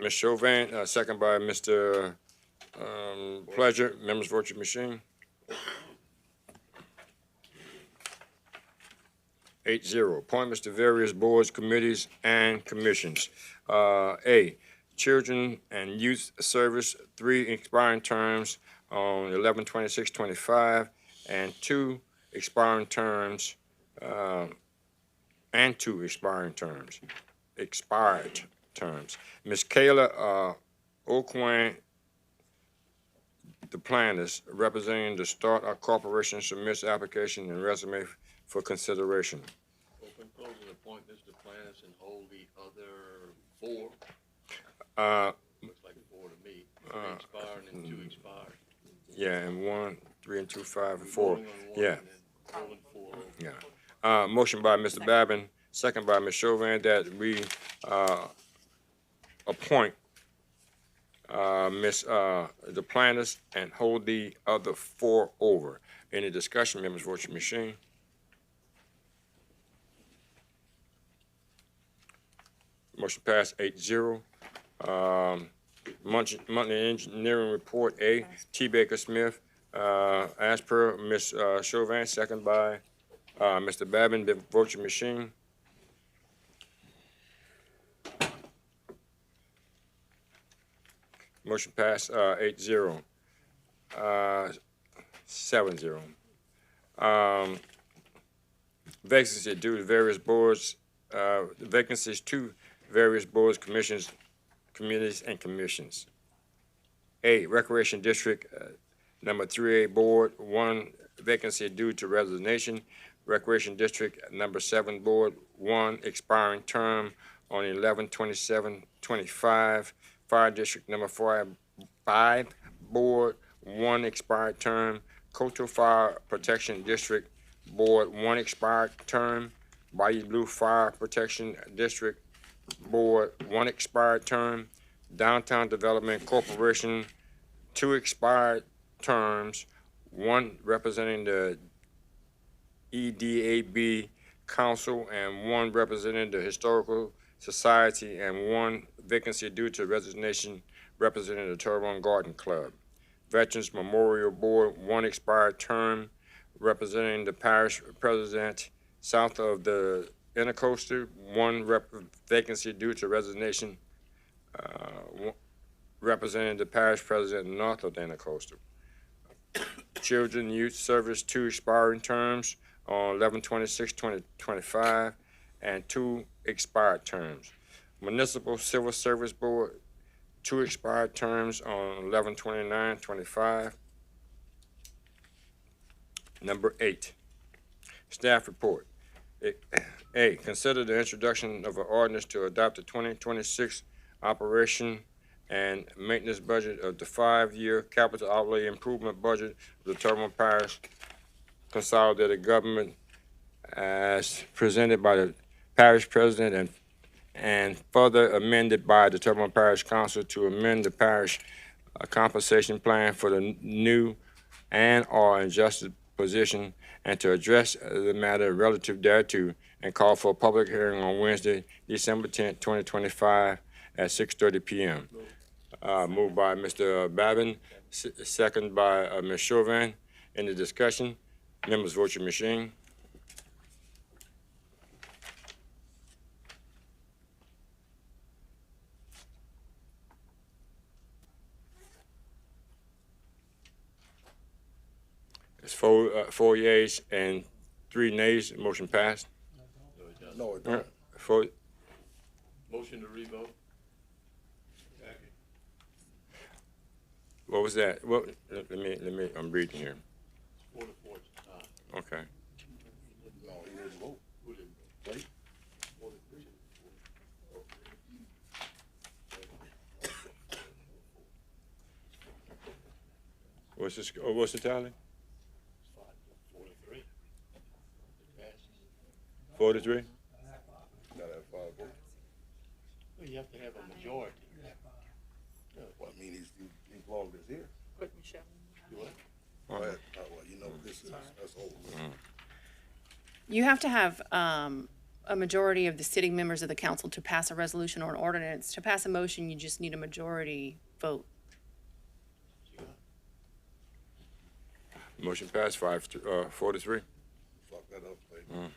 Chauvin, second by Mr. Pleasure. Members, vote your machine. 8-0. Appointments to various boards, committees, and commissions. A, Children and Youth Service, 3 expiring terms on 11/26/25, and 2 expiring terms, expired terms. Ms. Kayla O'Quinn, the planners, representing the Start Corporation, submits application and resume for consideration. Open closing appointments to planners and hold the other 4. Looks like 4 to me. 3 expired and 2 expired. Yeah, and 1, 3, and 2, 5, and 4. Voting on 1 Yeah. and then rolling 4 over. Yeah. Motion by Mr. Babin, second by Ms. Chauvin, that we appoint the planners and hold the other 4 over. Any discussion, members, vote your machine. Motion passed 8-0. Monthly engineering report, A, T. Baker Smith, as per Ms. Chauvin, second by Mr. Babin, vote your machine. Motion passed 8-0. 7-0. Vacancy due to various boards, vacancies to various boards, commissions, committees, and commissions. A, Recreation District, number 3A Board, 1 vacancy due to resignation. Recreation District, number 7 Board, 1 expiring term on 11/27/25. Fire District, number 5 Board, 1 expired term. Coastal Fire Protection District Board, 1 expired term. Bayou Blue Fire Protection District Board, 1 expired term. Downtown Development Corporation, 2 expired terms, 1 representing the EDAB Council and 1 representing the Historical Society, and 1 vacancy due to resignation representing the Terrebonne Garden Club. Veterans Memorial Board, 1 expired term representing the parish president south of the Intercoastal, 1 vacancy due to resignation representing the parish president north of the Intercoastal. Children Youth Service, 2 expiring terms on 11/26/2025 and 2 expired terms. Municipal Civil Service Board, 2 expired terms on 11/29/25. Number 8, staff report. A, consider the introduction of an ordinance to adopt the 2026 operation and maintenance budget of the 5-year capital outlay improvement budget of the Terrebonne Parish consolidated government as presented by the parish president and further amended by the Terrebonne Parish Council to amend the parish compensation plan for the new and/or adjusted position and to address the matter relative thereto, and call for a public hearing on Wednesday, December 10th, 2025 at 6:30 p.m. Moved by Mr. Babin, second by Ms. Chauvin. Any discussion? Members, vote your machine. It's 4 yeas and 3 nays. Motion passed. No, it don't. 4. Motion to revote. What was that? What? Let me. I'm reading here. 4-4. Okay. No, he didn't vote. Who didn't Wait. 4-3. What's this? Oh, what's the tally? 4-3. It passes. 4-3. Gotta have 5 votes. Well, you have to have a majority. Well, I mean, he's logged as here. Put Michelle. You what? Go ahead. Well, you know, that's over. You have to have a majority of the sitting members of the council to pass a resolution or an ordinance. To pass a motion, you just need a majority vote. Motion passed 4-3. Fuck that up, baby.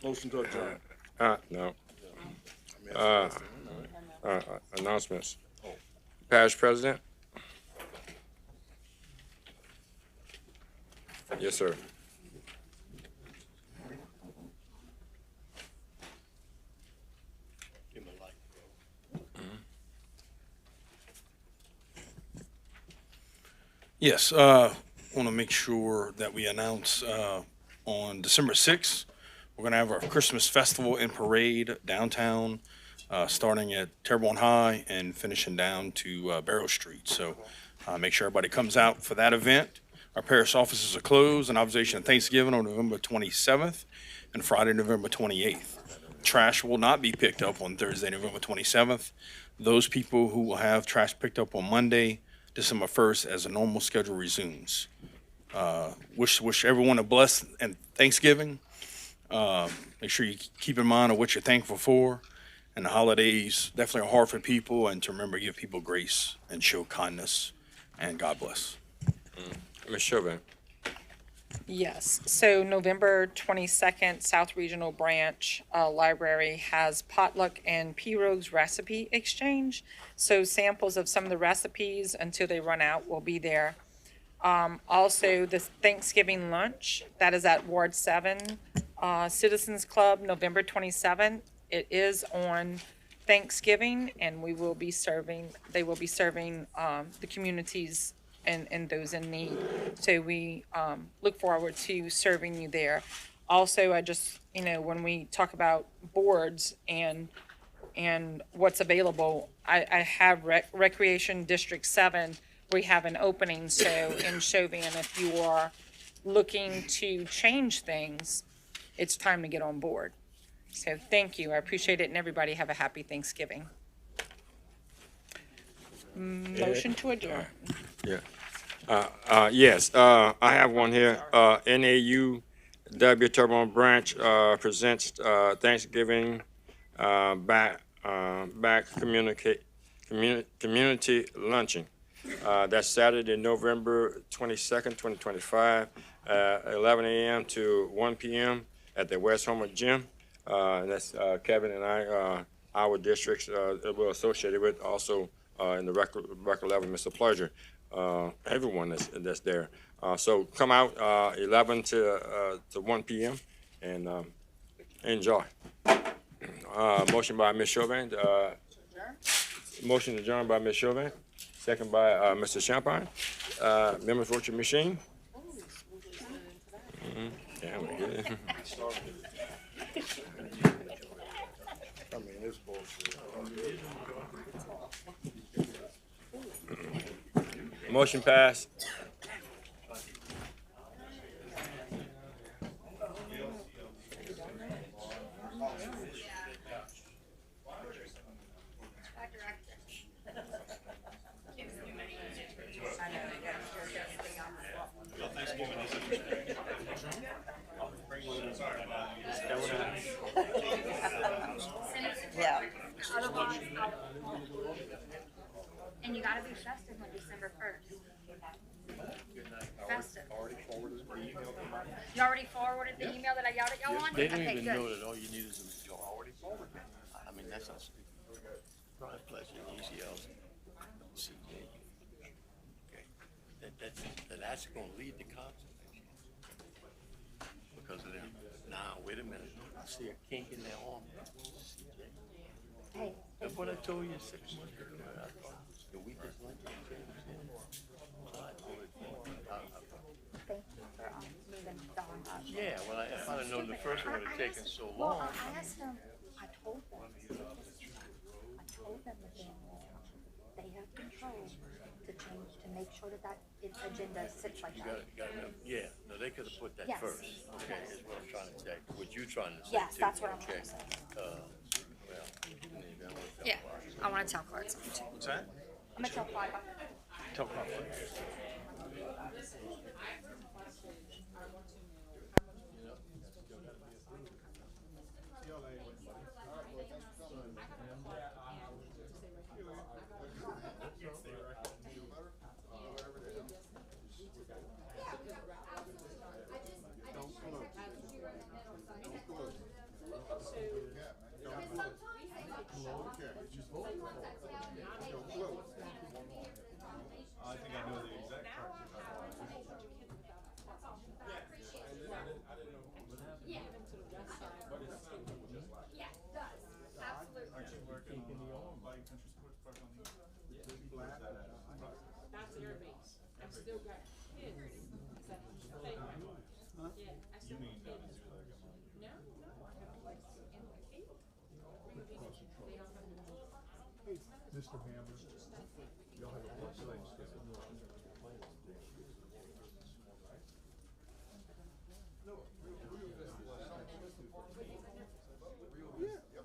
Motion to adjourn. No. I mean, Announcements. Parish president. Yes, sir. Give me a light. Yes, want to make sure that we announce on December 6th, we're going to have our Christmas festival and parade downtown, starting at Terrebonne High and finishing down to Barrow Street. So make sure everybody comes out for that event. Our parish offices are closed in observation of Thanksgiving on November 27th. and Friday, November 28th. Trash will not be picked up on Thursday, November 27th. Those people who will have trash picked up on Monday, December 1st, as a normal schedule resumes. Wish everyone a blessed and Thanksgiving. Make sure you keep in mind of what you're thankful for. And the holidays definitely are hard for people, and to remember, give people grace and show kindness. And God bless. Ms. Chauvin. Yes, so November 22nd, South Regional Branch Library has potluck and pirogues recipe exchange. So samples of some of the recipes until they run out will be there. Also, the Thanksgiving lunch, that is at Ward 7 Citizens Club, November 27th. It is on Thanksgiving, and they will be serving the communities and those in need. So we look forward to serving you there. Also, I just, when we talk about boards and what's available, I have Recreation District 7, we have an opening. So in Chauvin, if you are looking to change things, it's time to get on board. So thank you. I appreciate it, and everybody have a happy Thanksgiving. Motion to adjourn. Yeah. Yes, I have one here. NAUW Terrebonne Branch presents Thanksgiving back community luncheon. That's Saturday, November 22nd, 2025, 11 a.m. to 1 p.m. at the West Homer Gym. And that's Kevin and I, our districts that we're associated with, also in the record level, Mr. Pleasure. Everyone that's there. So come out 11 to 1 p.m. and enjoy. Motion by Ms. Chauvin. Motion adjourned by Ms. Chauvin. Second by Mr. Champagne. Members, vote your machine. Damn it. I mean, it's bullshit. Motion passed. Yeah. And you gotta be festive on December 1st. Festive. You already forwarded the email that I yelled at y'all on? They don't Okay, even good. know that all you need is a majority. I mean, that's not stupid. Brian Fletcher, UCL, CJ. Okay. That's gonna lead to conservation. Because of them. Now, wait a minute. I see a kink in their arm. CJ. Hey. That's what I told you 6 months ago. I thought it was the weakest link in James. Thank you for moving Dawn up. Yeah, well, if I'd have known the first one would have taken so Well, long. I asked them, I told them that they have control to change, to make sure that agenda sits like You that. gotta know, yeah, no, they could have put that Yes. first, okay, is what I'm trying to say, what you trying to say Yes, too, that's what I'm okay? trying to say. Well, maybe I wanna tell Yeah, Clark. I wanna tell Clark something too. What's that? I'm gonna tell Clark. Tell Clark first. Mr. Hammer.